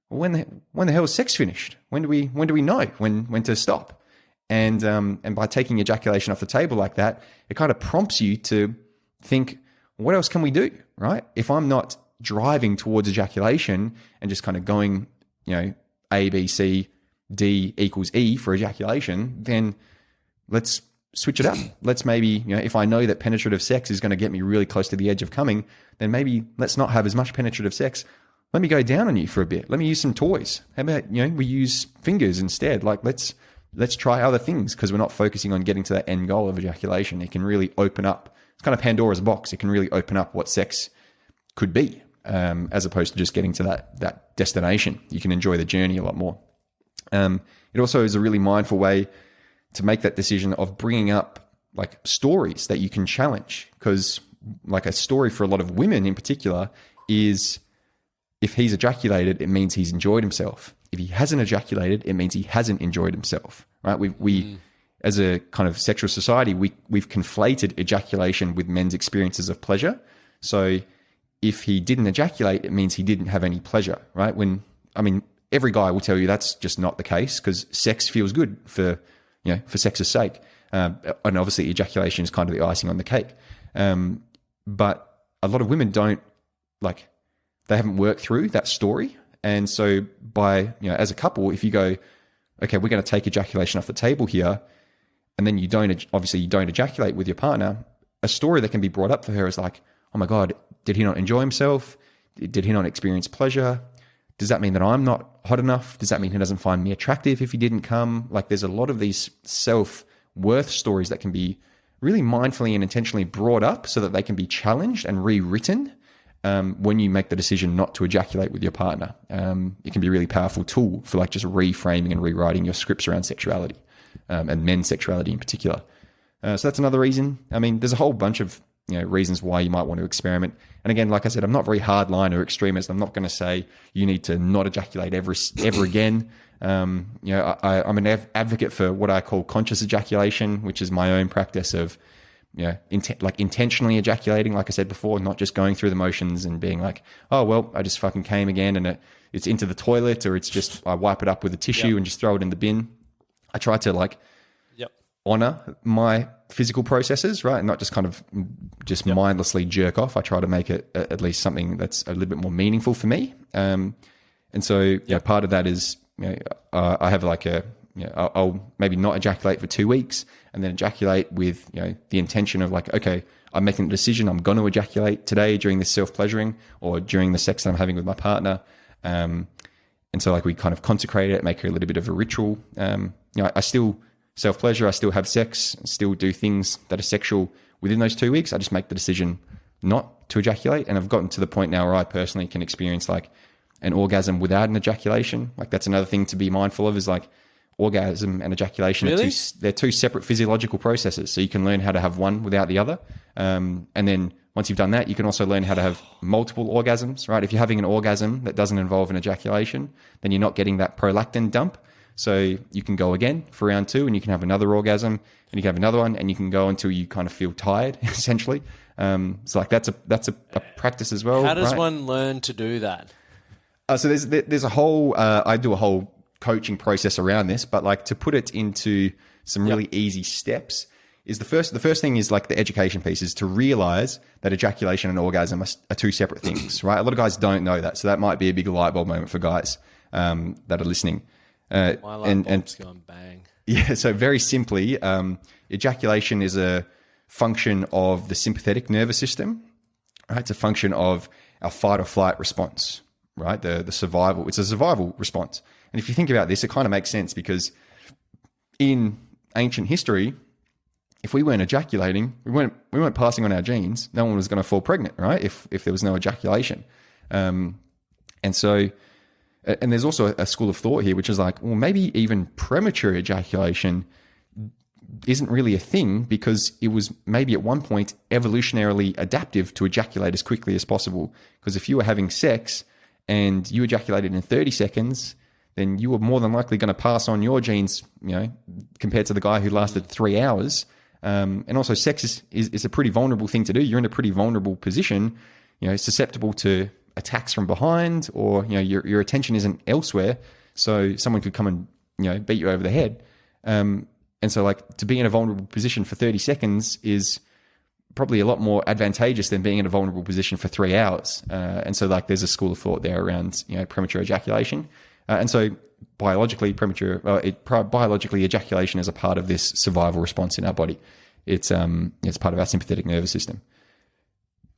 when the hell is sex finished? When do we know when to stop? And by taking ejaculation off the table like that, it kind of prompts you to think, what else can we do, right? If I'm not driving towards ejaculation and just kind of going, A, B, C, D equals E for ejaculation, then let's switch it up. Let's maybe, if I know that penetrative sex is going to get me really close to the edge of coming, then maybe let's not have as much penetrative sex. Let me go down on you for a bit. Let me use some toys. How about, we use fingers instead? Like, let's try other things, because we're not focusing on getting to that end goal of ejaculation. It can really open up. It's kind of Pandora's box. It can really open up what sex could be, as opposed to just getting to that destination. You can enjoy the journey a lot more. It also is a really mindful way to make that decision of bringing up like stories that you can challenge, because like a story for a lot of women in particular is, if he's ejaculated, it means he's enjoyed himself. If he hasn't ejaculated, it means he hasn't enjoyed himself, right? We as a kind of sexual society, we've conflated ejaculation with men's experiences of pleasure. So if he didn't ejaculate, it means he didn't have any pleasure, right? Every guy will tell you that's just not the case, because sex feels good for sex's sake. And obviously ejaculation is kind of the icing on the cake. But a lot of women they haven't worked through that story. And so by, as a couple, if you go, okay, we're going to take ejaculation off the table here, and then you don't ejaculate with your partner, a story that can be brought up for her is like, oh my God, did he not enjoy himself? Did he not experience pleasure? Does that mean that I'm not hot enough? Does that mean he doesn't find me attractive if he didn't come? Like, there's a lot of these self-worth stories that can be really mindfully and intentionally brought up so that they can be challenged and rewritten when you make the decision not to ejaculate with your partner. It can be a really powerful tool for like just reframing and rewriting your scripts around sexuality, and men's sexuality in particular. So that's another reason. There's a whole bunch of reasons why you might want to experiment. And again, like I said, I'm not very hardline or extremist. I'm not going to say you need to not ejaculate ever again. I'm an advocate for what I call conscious ejaculation, which is my own practice of intentionally ejaculating, like I said before, not just going through the motions and being like, oh, well, I just fucking came again and it's into the toilet, or it's just I wipe it up with a tissue and just throw it in the bin. I try to honor my physical processes, right? And not just kind of just mindlessly jerk off. I try to make it at least something that's a little bit more meaningful for me. And so part of that is, I have like I'll maybe not ejaculate for 2 weeks and then ejaculate with, the intention of like, okay, I'm making a decision. I'm going to ejaculate today during this self-pleasuring or during the sex that I'm having with my partner. And so like we kind of consecrate it, make it a little bit of a ritual. I still self-pleasure, I still have sex, still do things that are sexual within those 2 weeks. I just make the decision not to ejaculate. And I've gotten to the point now where I personally can experience like an orgasm without an ejaculation. Like that's another thing to be mindful of, is like orgasm and ejaculation Really? they're two separate physiological processes. So you can learn how to have one without the other. And then once you've done that, you can also learn how to have multiple orgasms, right? If you're having an orgasm that doesn't involve an ejaculation, then you're not getting that prolactin dump. So you can go again for round 2 and you can have another orgasm and you can have another one and you can go until you kind of feel tired, essentially. So like that's a practice as well. How does right? one learn to do that? So there's a whole, I do a whole coaching process around this, but like to put it into some really easy steps is the first thing is like the education piece, is to realize that ejaculation and orgasm are two separate things, right? A lot of guys don't know that. So that might be a big light bulb moment for guys that are listening. My light bulb's going bang. Yeah, so very simply, ejaculation is a function of the sympathetic nervous system, right? It's a function of our fight or flight response, right? The survival. It's a survival response. And if you think about this, it kind of makes sense because in ancient history, if we weren't ejaculating, we weren't passing on our genes, no one was going to fall pregnant, right? If there was no ejaculation. And there's also a school of thought here, which is like, well, maybe even premature ejaculation isn't really a thing because it was maybe at one point evolutionarily adaptive to ejaculate as quickly as possible. Because if you were having sex and you ejaculated in 30 seconds, then you were more than likely going to pass on your genes, compared to the guy who lasted 3 hours. And also sex is a pretty vulnerable thing to do. You're in a pretty vulnerable position, susceptible to attacks from behind, or, your attention isn't elsewhere. So someone could come and, beat you over the head. And so like to be in a vulnerable position for 30 seconds is probably a lot more advantageous than being in a vulnerable position for 3 hours. And so like there's a school of thought there around, premature ejaculation. And so biologically ejaculation is a part of this survival response in our body. It's part of our sympathetic nervous system.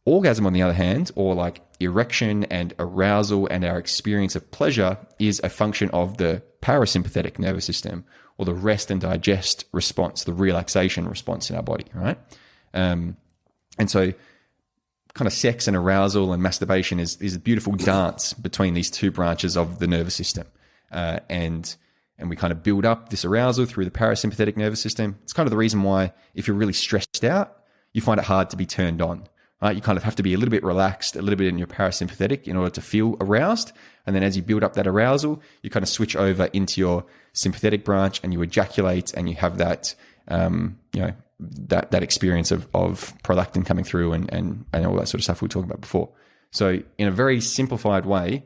Orgasm, on the other hand, or like erection and arousal and our experience of pleasure, is a function of the parasympathetic nervous system, or the rest and digest response, the relaxation response in our body, right? And so kind of sex and arousal and masturbation is a beautiful dance between these two branches of the nervous system. And we kind of build up this arousal through the parasympathetic nervous system. It's kind of the reason why if you're really stressed out, you find it hard to be turned on, right? You kind of have to be a little bit relaxed, a little bit in your parasympathetic in order to feel aroused. And then as you build up that arousal, you kind of switch over into your sympathetic branch and you ejaculate, and you have that, that experience of prolactin coming through and all that sort of stuff we were talking about before. So in a very simplified way,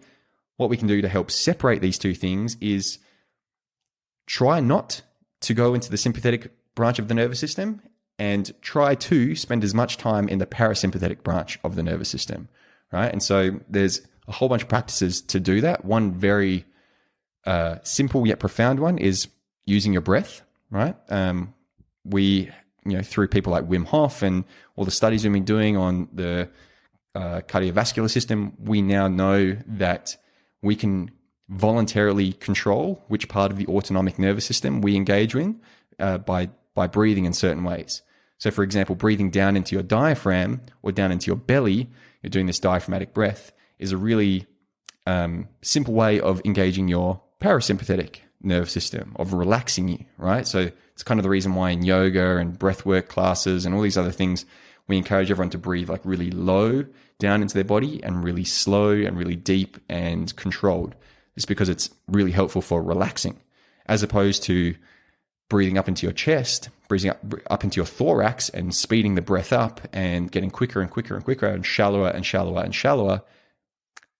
what we can do to help separate these two things is try not to go into the sympathetic branch of the nervous system, and try to spend as much time in the parasympathetic branch of the nervous system, right? And so there's a whole bunch of practices to do that. One very simple yet profound one is using your breath, right? Through people like Wim Hof and all the studies we've been doing on the cardiovascular system, we now know that we can voluntarily control which part of the autonomic nervous system we engage in by breathing in certain ways. So for example, breathing down into your diaphragm or down into your belly, you're doing this diaphragmatic breath, is a really simple way of engaging your parasympathetic nervous system, of relaxing you, right? So it's kind of the reason why in yoga and breathwork classes and all these other things, we encourage everyone to breathe like really low down into their body and really slow and really deep and controlled. It's because it's really helpful for relaxing, as opposed to breathing up into your chest, breathing up into your thorax and speeding the breath up and getting quicker and quicker and quicker and shallower and shallower and shallower.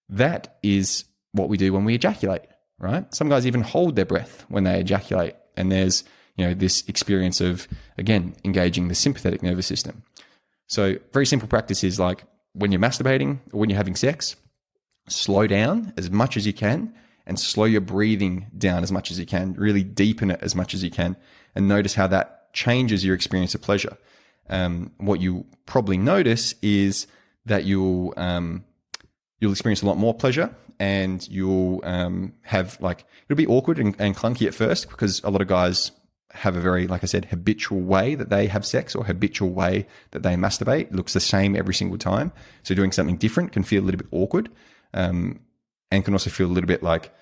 That is what we do when we ejaculate, right? Some guys even hold their breath when they ejaculate. And there's, this experience of, again, engaging the sympathetic nervous system. So very simple practice is like when you're masturbating or when you're having sex, slow down as much as you can and slow your breathing down as much as you can, really deepen it as much as you can, and notice how that changes your experience of pleasure. What you probably notice is that you'll experience a lot more pleasure, and you'll have it'll be awkward and clunky at first because a lot of guys have a very, like I said, habitual way that they have sex or habitual way that they masturbate. It looks the same every single time. So doing something different can feel a little bit awkward, and can also feel a little bit like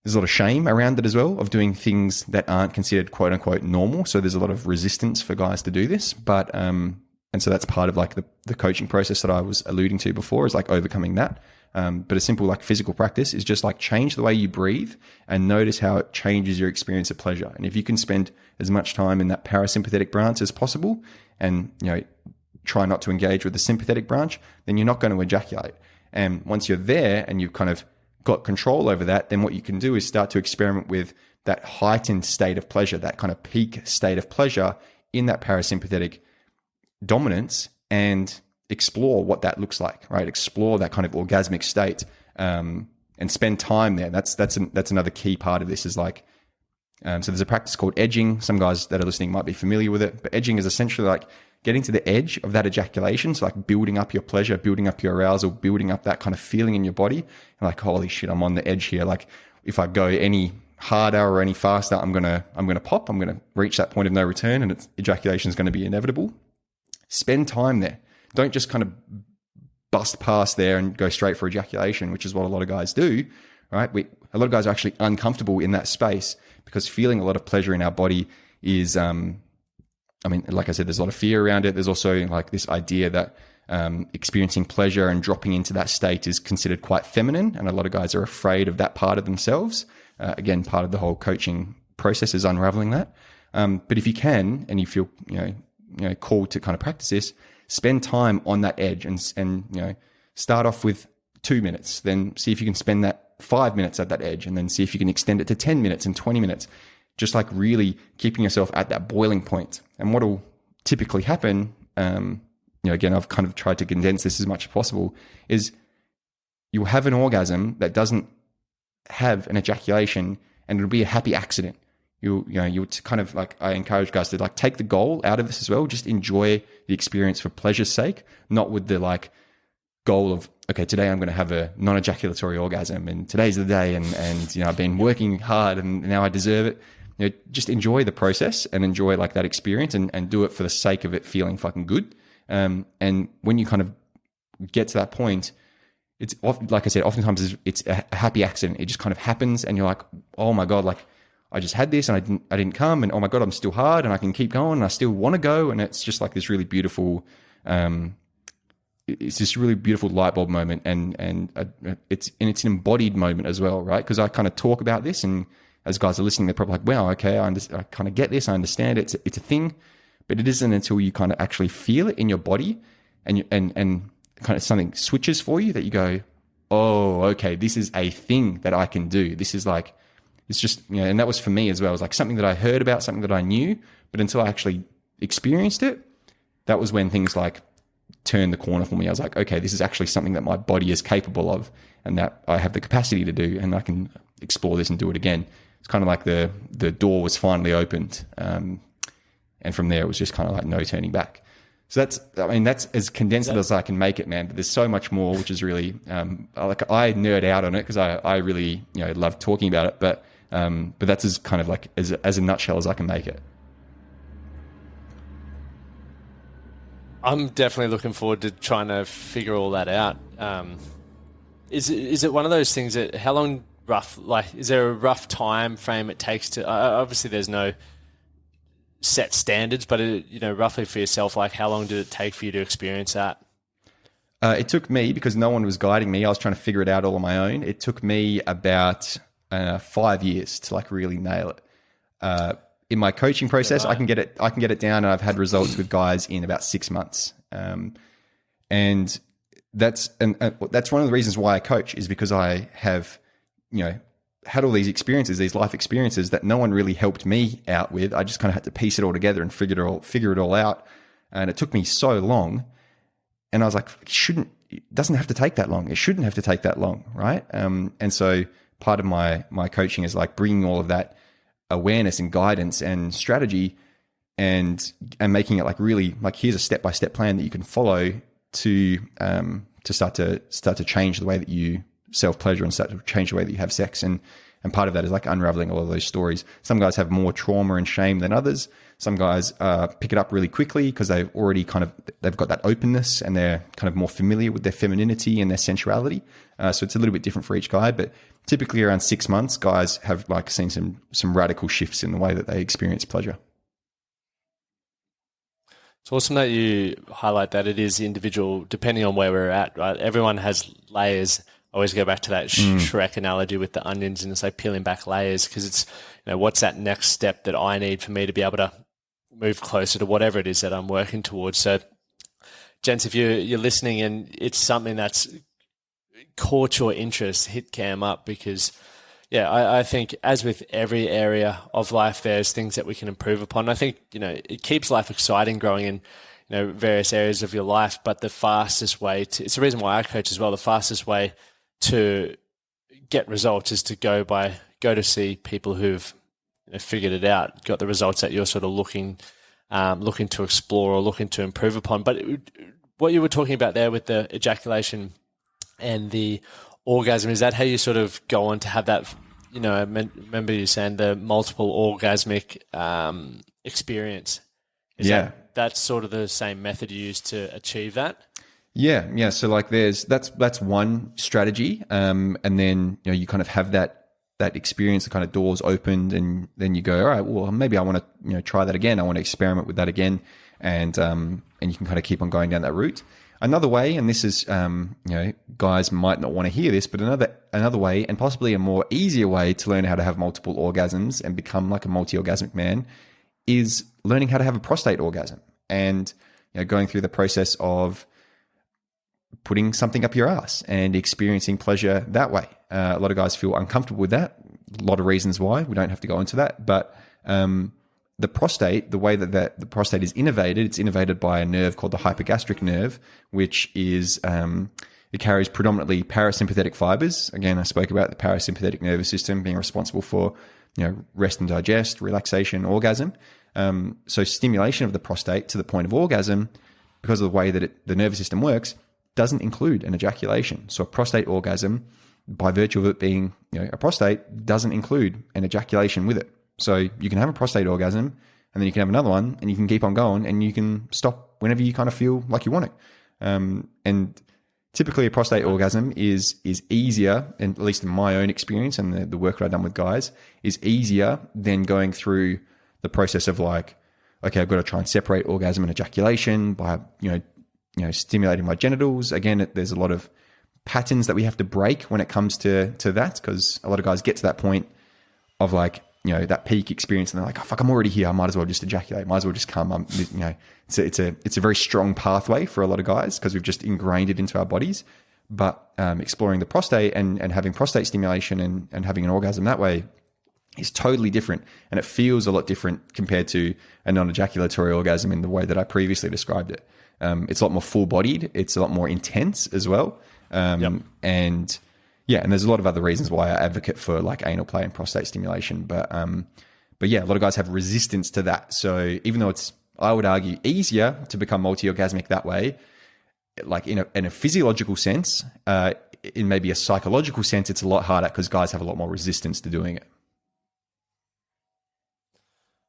there's a lot of shame around it as well, of doing things that aren't considered quote unquote normal. So there's a lot of resistance for guys to do this. But, and so that's part of like the coaching process that I was alluding to before, is like overcoming that. But a simple like physical practice is just like change the way you breathe and notice how it changes your experience of pleasure. And if you can spend as much time in that parasympathetic branch as possible and, try not to engage with the sympathetic branch, then you're not going to ejaculate. And once you're there and you've kind of got control over that, then what you can do is start to experiment with that heightened state of pleasure, that kind of peak state of pleasure in that parasympathetic dominance, and explore what that looks like, right? Explore that kind of orgasmic state, and spend time there. That's another key part of this, is like So there's a practice called edging. Some guys that are listening might be familiar with it, but edging is essentially like getting to the edge of that ejaculation. So like building up your pleasure, building up your arousal, building up that kind of feeling in your body. And like, holy shit, I'm on the edge here. Like if I go any harder or any faster, I'm going to pop, I'm going to reach that point of no return, and ejaculation is going to be inevitable. Spend time there. Don't just kind of bust past there and go straight for ejaculation, which is what a lot of guys do, right? A lot of guys are actually uncomfortable in that space because feeling a lot of pleasure in our body is, like I said, there's a lot of fear around it. There's also like this idea that experiencing pleasure and dropping into that state is considered quite feminine, and a lot of guys are afraid of that part of themselves. Again, part of the whole coaching process is unraveling that. But if you can, and you feel called to kind of practice this, spend time on that edge and start off with 2 minutes, then see if you can spend that 5 minutes at that edge, and then see if you can extend it to 10 minutes and 20 minutes, just like really keeping yourself at that boiling point. And what will typically happen, again, I've kind of tried to condense this as much as possible, is you'll have an orgasm that doesn't have an ejaculation, and it'll be a happy accident. You'll kind of like, I encourage guys to like take the goal out of this as well. Just enjoy the experience for pleasure's sake, not with the like goal of, okay, today I'm going to have a non-ejaculatory orgasm and today's the day, and I've been working hard and now I deserve it. Just enjoy the process and enjoy like that experience, and do it for the sake of it feeling fucking good. And when you kind of get to that point, it's like I said, oftentimes it's a happy accident. It just kind of happens, and you're like, oh my God, like I just had this and I didn't come, and oh my God, I'm still hard and I can keep going and I still want to go. And it's just like this really beautiful, it's this really beautiful light bulb moment, and it's an embodied moment as well, right? Because I kind of talk about this, and as guys are listening, they're probably like, wow, okay, I kind of get this, I understand it. It's a thing, but it isn't until you kind of actually feel it in your body, and kind of something switches for you that you go, oh, okay, this is a thing that I can do. This is like, it's just, and that was for me as well. It was like something that I heard about, something that I knew, but until I actually experienced it, that was when things like turned the corner for me. I was like, okay, this is actually something that my body is capable of, and that I have the capacity to do, and I can explore this and do it again. It's kind of like the door was finally opened. And from there, it was just kind of like no turning back. So that's as condensed as I can make it, man. But there's so much more, which is really, I nerd out on it because I really, love talking about it. But that's as kind of like as a nutshell as I can make it. I'm definitely looking forward to trying to figure all that out. Is it one of those things that how long is there a rough time frame it takes to? Obviously, there's no set standards, but roughly for yourself, like how long did it take for you to experience that? It took me, because no one was guiding me, I was trying to figure it out all on my own. It took me about 5 years to like really nail it. In my coaching process, I can get it down, and I've had results with guys in about 6 months. And that's one of the reasons why I coach, is because I have, had all these experiences, these life experiences that no one really helped me out with. I just kind of had to piece it all together and figure it all out. And it took me so long. And I was like, it doesn't have to take that long. It shouldn't have to take that long, right? And so part of my coaching is like bringing all of that awareness and guidance and strategy and making it like really like, here's a step-by-step plan that you can follow to start to change the way that you self-pleasure and start to change the way that you have sex. And part of that is like unraveling all of those stories. Some guys have more trauma and shame than others. Some guys pick it up really quickly because they've already they've got that openness, and they're kind of more familiar with their femininity and their sensuality. So it's a little bit different for each guy, but typically around 6 months, guys have like seen some radical shifts in the way that they experience pleasure. It's awesome that you highlight that it is individual depending on where we're at, right? Everyone has layers. I always go back to that Shrek analogy with the onions, and it's like peeling back layers, because it's, what's that next step that I need for me to be able to move closer to whatever it is that I'm working towards. So, gents, if you're listening and it's something that's caught your interest, hit Cam up, because, I think as with every area of life, there's things that we can improve upon. I think, it keeps life exciting growing in, various areas of your life, but the fastest way it's the reason why I coach as well, the fastest way to get results is to go to see people who've figured it out, got the results that you're sort of looking to explore or looking to improve upon. But what you were talking about there with the ejaculation and the orgasm, is that how you sort of go on to have that, I remember you saying the multiple orgasmic experience? That's sort of the same method you use to achieve that? Yeah. So like that's one strategy. And then, you kind of have that experience, the kind of doors opened, and then you go, all right, well, maybe I want to, try that again. I want to experiment with that again. And you can kind of keep on going down that route. Another way, and this is, guys might not want to hear this, but another way, and possibly a more easier way to learn how to have multiple orgasms and become like a multi-orgasmic man, is learning how to have a prostate orgasm, and going through the process of putting something up your ass and experiencing pleasure that way. A lot of guys feel uncomfortable with that. A lot of reasons why. We don't have to go into that, but the prostate, the way that the prostate is innervated, it's innervated by a nerve called the hypogastric nerve, which is it carries predominantly parasympathetic fibers. Again, I spoke about the parasympathetic nervous system being responsible for rest and digest, relaxation, orgasm. So stimulation of the prostate to the point of orgasm, because of the way that the nervous system works, doesn't include an ejaculation. So a prostate orgasm, by virtue of it being a prostate, doesn't include an ejaculation with it. So you can have a prostate orgasm, and then you can have another one, and you can keep on going, and you can stop whenever you kind of feel like you want it. And typically a prostate orgasm is easier, and at least in my own experience and the work that I've done with guys, is easier than going through the process of like, okay, I've got to try and separate orgasm and ejaculation by, stimulating my genitals. Again, there's a lot of patterns that we have to break when it comes to that, because a lot of guys get to that point of like, that peak experience, and they're like, oh fuck, I'm already here. I might as well just ejaculate. Might as well just come. It's a very strong pathway for a lot of guys because we've just ingrained it into our bodies. But exploring the prostate and having prostate stimulation and having an orgasm that way is totally different, and it feels a lot different compared to a non-ejaculatory orgasm in the way that I previously described it. It's a lot more full-bodied. It's a lot more intense as well. And there's a lot of other reasons why I advocate for like anal play and prostate stimulation. But yeah, a lot of guys have resistance to that. So even though it's, I would argue, easier to become multi-orgasmic that way, like in a physiological sense, in maybe a psychological sense, it's a lot harder because guys have a lot more resistance to doing it.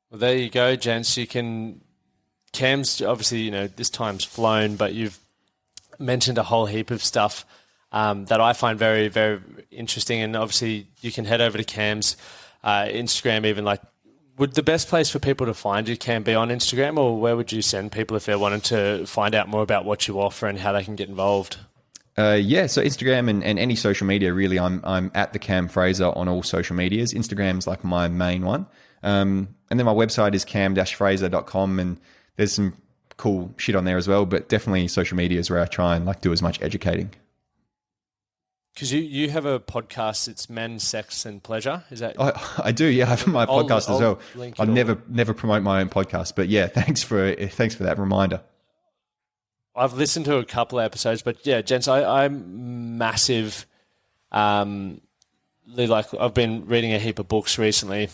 Well, there you go, gents. Cam's obviously, this time's flown, but you've mentioned a whole heap of stuff that I find very, very interesting. And obviously you can head over to Cam's Instagram, even like, would the best place for people to find you Cam be on Instagram, or where would you send people if they wanted to find out more about what you offer and how they can get involved? So Instagram and any social media, really, I'm at the Cam Fraser on all social medias. Instagram's like my main one. And then my website is cam-fraser.com, and there's some cool shit on there as well, but definitely social media is where I try and like do as much educating. Because you have a podcast, it's Men, Sex and Pleasure, is that? I do, yeah. I have my podcast as well. I never promote my own podcast, but yeah, thanks for that reminder. I've listened to a couple of episodes, but yeah, gents, I'm massive. Like I've been reading a heap of books recently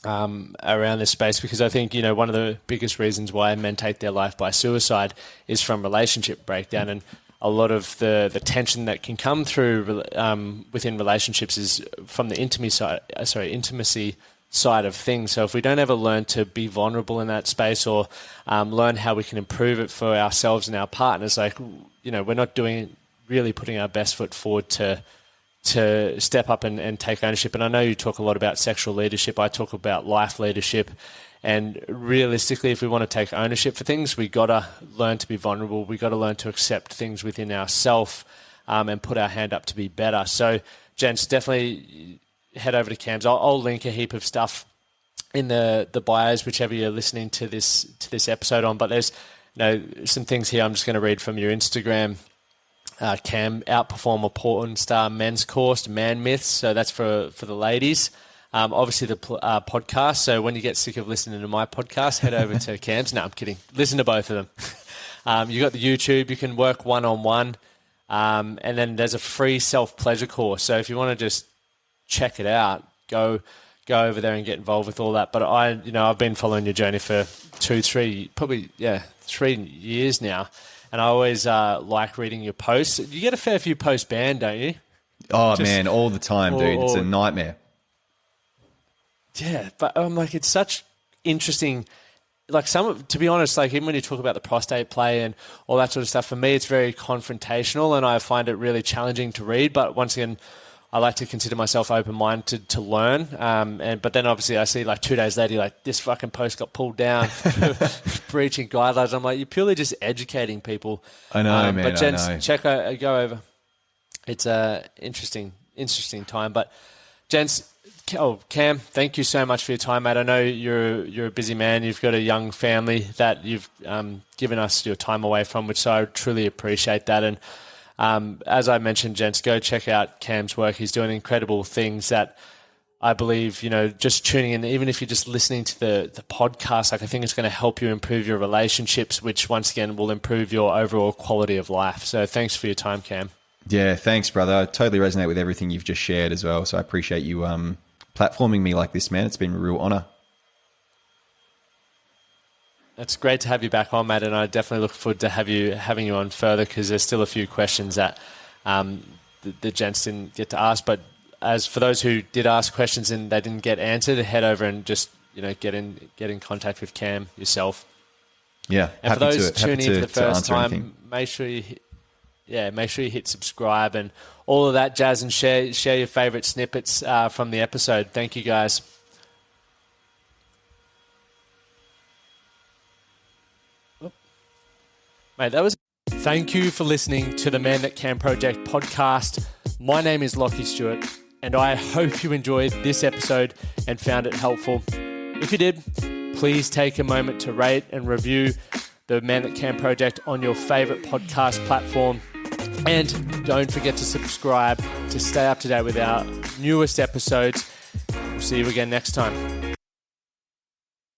around this space, because I think, one of the biggest reasons why men take their life by suicide is from relationship breakdown, and a lot of the tension that can come through within relationships is from the intimacy side of things. So if we don't ever learn to be vulnerable in that space, or learn how we can improve it for ourselves and our partners, like, we're not really putting our best foot forward to step up and take ownership. And I know you talk a lot about sexual leadership. I talk about life leadership. And realistically, if we want to take ownership for things, we got to learn to be vulnerable. We got to learn to accept things within ourselves and put our hand up to be better. So, gents, definitely head over to Cam's. I'll link a heap of stuff in the bios, whichever you're listening to this episode on. But there's some things here I'm just going to read from your Instagram. Cam, outperform a porn star men's course, Man Myths. So that's for the ladies. Obviously the podcast. So when you get sick of listening to my podcast, head over to Cam's. No, I'm kidding. Listen to both of them. You got the YouTube. You can work one-on-one. And then there's a free self-pleasure course. So if you want to just check it out, go go over there and get involved with all that. But I've been following your journey for 3 years now. And I always like reading your posts. You get a fair few posts banned, don't you? Oh, man, all the time, dude. It's a nightmare. Yeah, but it's such interesting. To be honest, even when you talk about the prostate play and all that sort of stuff, for me, it's very confrontational and I find it really challenging to read. But once again, I like to consider myself open-minded to learn. But then obviously I see 2 days later, this fucking post got pulled down for breaching guidelines. I'm like, you're purely just educating people. I know, man. But gents, I know. go over. It's a interesting time. But gents, Cam, thank you so much for your time, mate. I know you're a busy man. You've got a young family that you've given us your time away from, which I truly appreciate that. And as I mentioned, gents, go check out Cam's work. He's doing incredible things that I believe, just tuning in, even if you're just listening to the podcast, I think it's going to help you improve your relationships, which once again will improve your overall quality of life. So thanks for your time, Cam. Yeah, thanks, brother. I totally resonate with everything you've just shared as well. So I appreciate you platforming me like this, man. It's been a real honor. It's great to have you back on, Matt, and I definitely look forward to having you on further because there's still a few questions that the gents didn't get to ask. But as for those who did ask questions and they didn't get answered, head over and just get in contact with Cam yourself. Yeah, and for those tuning in for the first time, make sure you hit subscribe and all of that jazz and share your favorite snippets from the episode. Thank you, guys. Mate, Thank you for listening to the Man That Can Project podcast. My name is Lachlan Stuart, and I hope you enjoyed this episode and found it helpful. If you did, please take a moment to rate and review the Man That Can Project on your favorite podcast platform. And don't forget to subscribe to stay up to date with our newest episodes. We'll see you again next time.